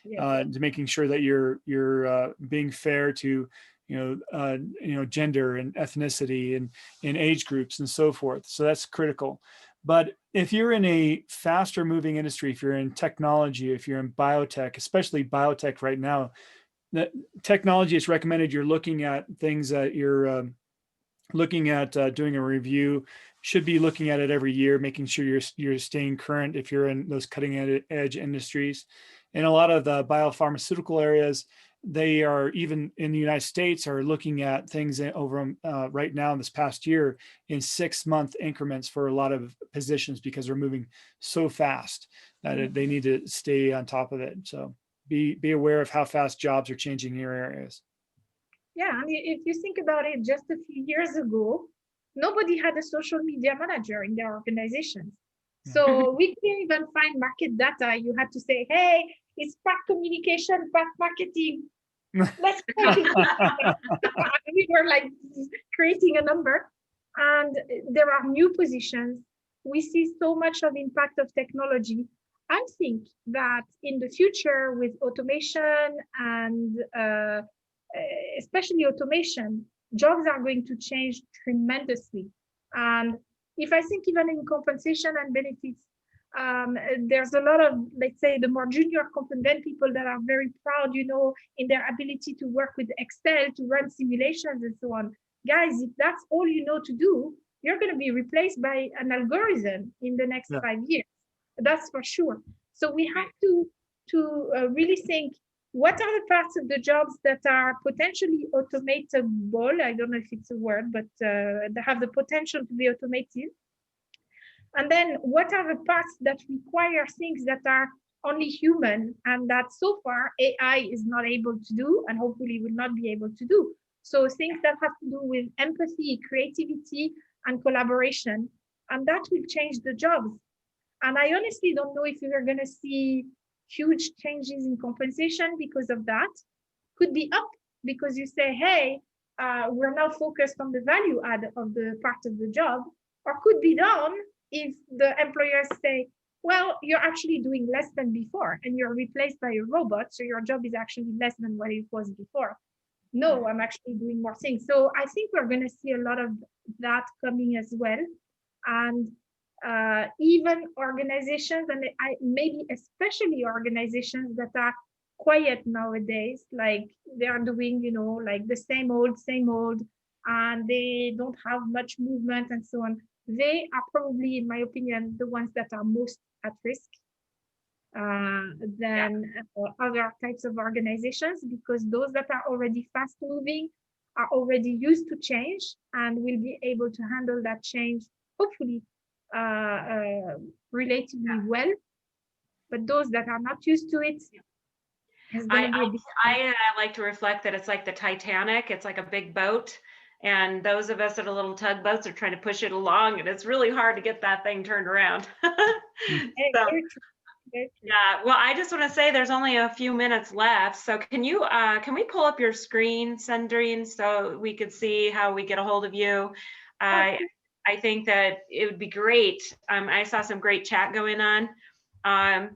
to making sure that you're being fair to gender and ethnicity and age groups and so forth. So that's critical. But if you're in a faster moving industry, if you're in technology, if you're in biotech, especially biotech right now, the technology is recommended. You're looking at things that you're looking at doing a review, should be looking at it every year, making sure you're staying current if you're in those cutting edge industries. In a lot of the biopharmaceutical areas, they are, even in the United States, are looking at things over right now in this past year in 6-month increments for a lot of positions, because they're moving so fast that they need to stay on top of it. So be aware of how fast jobs are changing in your areas. Yeah, and if you think about it, just a few years ago, nobody had a social media manager in their organizations. So we couldn't even find market data. You had to say, hey, it's part communication, part marketing. Let's we were like creating a number, and there are new positions. We see so much of impact of technology. I think that in the future, with automation and especially automation, jobs are going to change tremendously. And if I think even in compensation and benefits, there's a lot of, let's say, the more junior competent people that are very proud, in their ability to work with Excel, to run simulations and so on. Guys, if that's all you know to do, you're going to be replaced by an algorithm in the next 5 years. That's for sure. So we have to really think, what are the parts of the jobs that are potentially automatable? I don't know if it's a word, but they have the potential to be automated. And then what are the parts that require things that are only human and that so far AI is not able to do and hopefully will not be able to do? So things that have to do with empathy, creativity, and collaboration. And that will change the jobs. And I honestly don't know if we are going to see huge changes in compensation because of that. Could be up because you say, hey, we're now focused on the value add of the part of the job, or could be down if the employers say, well, you're actually doing less than before and you're replaced by a robot, so your job is actually less than what it was before. No, I'm actually doing more things. So I think we're going to see a lot of that coming as well. And even organizations, and maybe especially organizations that are quiet nowadays, like they are doing, like the same old, and they don't have much movement and so on. They are probably, in my opinion, the ones that are most at risk than other types of organizations, because those that are already fast moving are already used to change and will be able to handle that change, hopefully, relatively well. But those that are not used to it, I like to reflect that it's like the Titanic. It's like a big boat. And those of us that are little tugboats are trying to push it along, and it's really hard to get that thing turned around. So, yeah, well, I just want to say there's only a few minutes left. So can we pull up your screen, Sandrine, so we could see how we get a hold of you? I think that it would be great. I saw some great chat going on.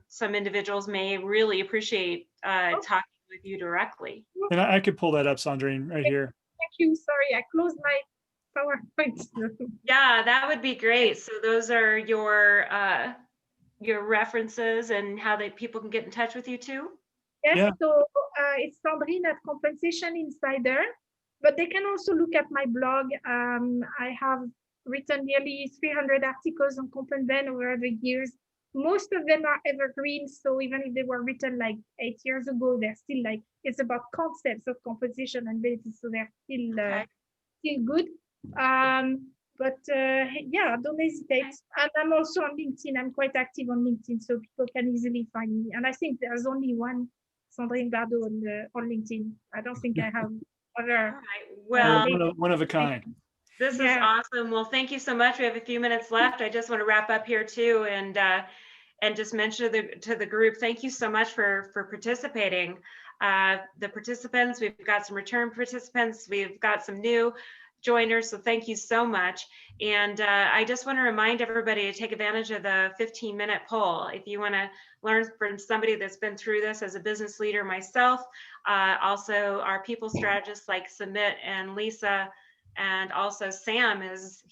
Some individuals may really appreciate talking with you directly. And I could pull that up, Sandrine, right here. Thank you. Sorry, I closed my PowerPoint. Yeah, that would be great. So those are your references and how people can get in touch with you too. Yes, yeah. So it's Sandrine at Compensation Insider, but they can also look at my blog. I have written nearly 300 articles on comp and ben over the years. Most of them are evergreen, so even if they were written like 8 years ago, they're still like, it's about concepts of compensation and benefits, so they're still good. But yeah, don't hesitate. And I'm also on LinkedIn. I'm quite active on LinkedIn, so people can easily find me. And I think there's only one Sandrine Bardot on LinkedIn. I don't think I have other. Well, one of a kind. This is awesome. Well, thank you so much. We have a few minutes left. I just want to wrap up here too, and just mention to the group, thank you so much for participating. The participants, we've got some return participants, we've got some new joiners, so thank you so much. And I just want to remind everybody to take advantage of the 15-minute poll. If you want to learn from somebody that's been through this as a business leader myself, also our people strategists like Sumit and Lisa, and also Sam, his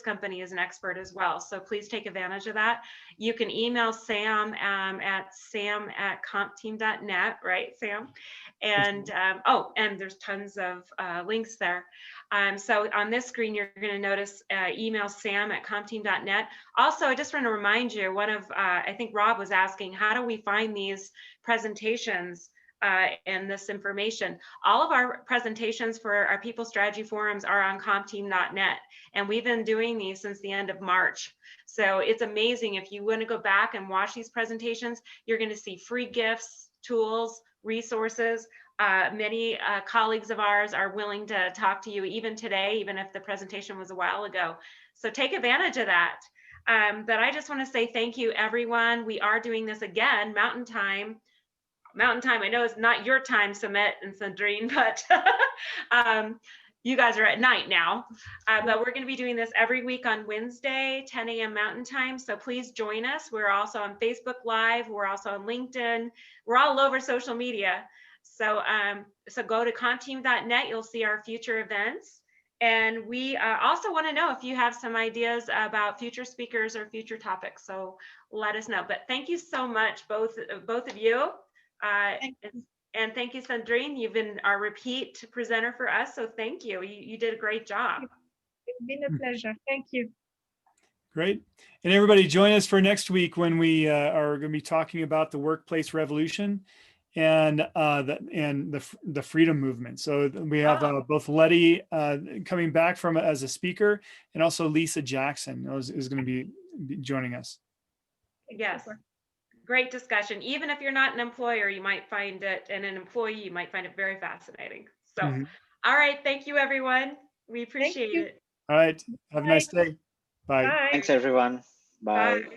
company is an expert as well. So please take advantage of that. You can email Sam at sam@compteam.net, right, Sam? And and there's tons of links there. So on this screen, you're going to notice email sam@compteam.net. Also, I just want to remind you, I think Rob was asking, how do we find these presentations and this information? All of our presentations for our people strategy forums are on compteam.net, and we've been doing these since the end of March. So it's amazing. If you want to go back and watch these presentations, you're going to see free gifts, tools, resources. Many colleagues of ours are willing to talk to you even today, even if the presentation was a while ago. So take advantage of that. But I just want to say thank you, everyone. We are doing this again, Mountain Time. I know it's not your time, Sumit and Sandrine, but you guys are at night now. But we're going to be doing this every week on Wednesday, 10 a.m. Mountain Time. So please join us. We're also on Facebook Live. We're also on LinkedIn. We're all over social media. So, so go to compteam.net. You'll see our future events. And we also want to know if you have some ideas about future speakers or future topics. So let us know. But thank you so much, both of you. And thank you, Sandrine. You've been our repeat presenter for us, so thank you. You did a great job. It's been a pleasure. Thank you. Great. And everybody join us for next week when we are going to be talking about the workplace revolution. and the freedom movement. So we have both Letty coming back from as a speaker, and also Lisa Jackson is going to be joining us. Yes. Great discussion. Even if you're not an employer, you might find it, and an employee, you might find it very fascinating. So, all right. Thank you, everyone. We appreciate it. All right. Have a nice day. Bye. Bye. Thanks, everyone. Bye. Bye.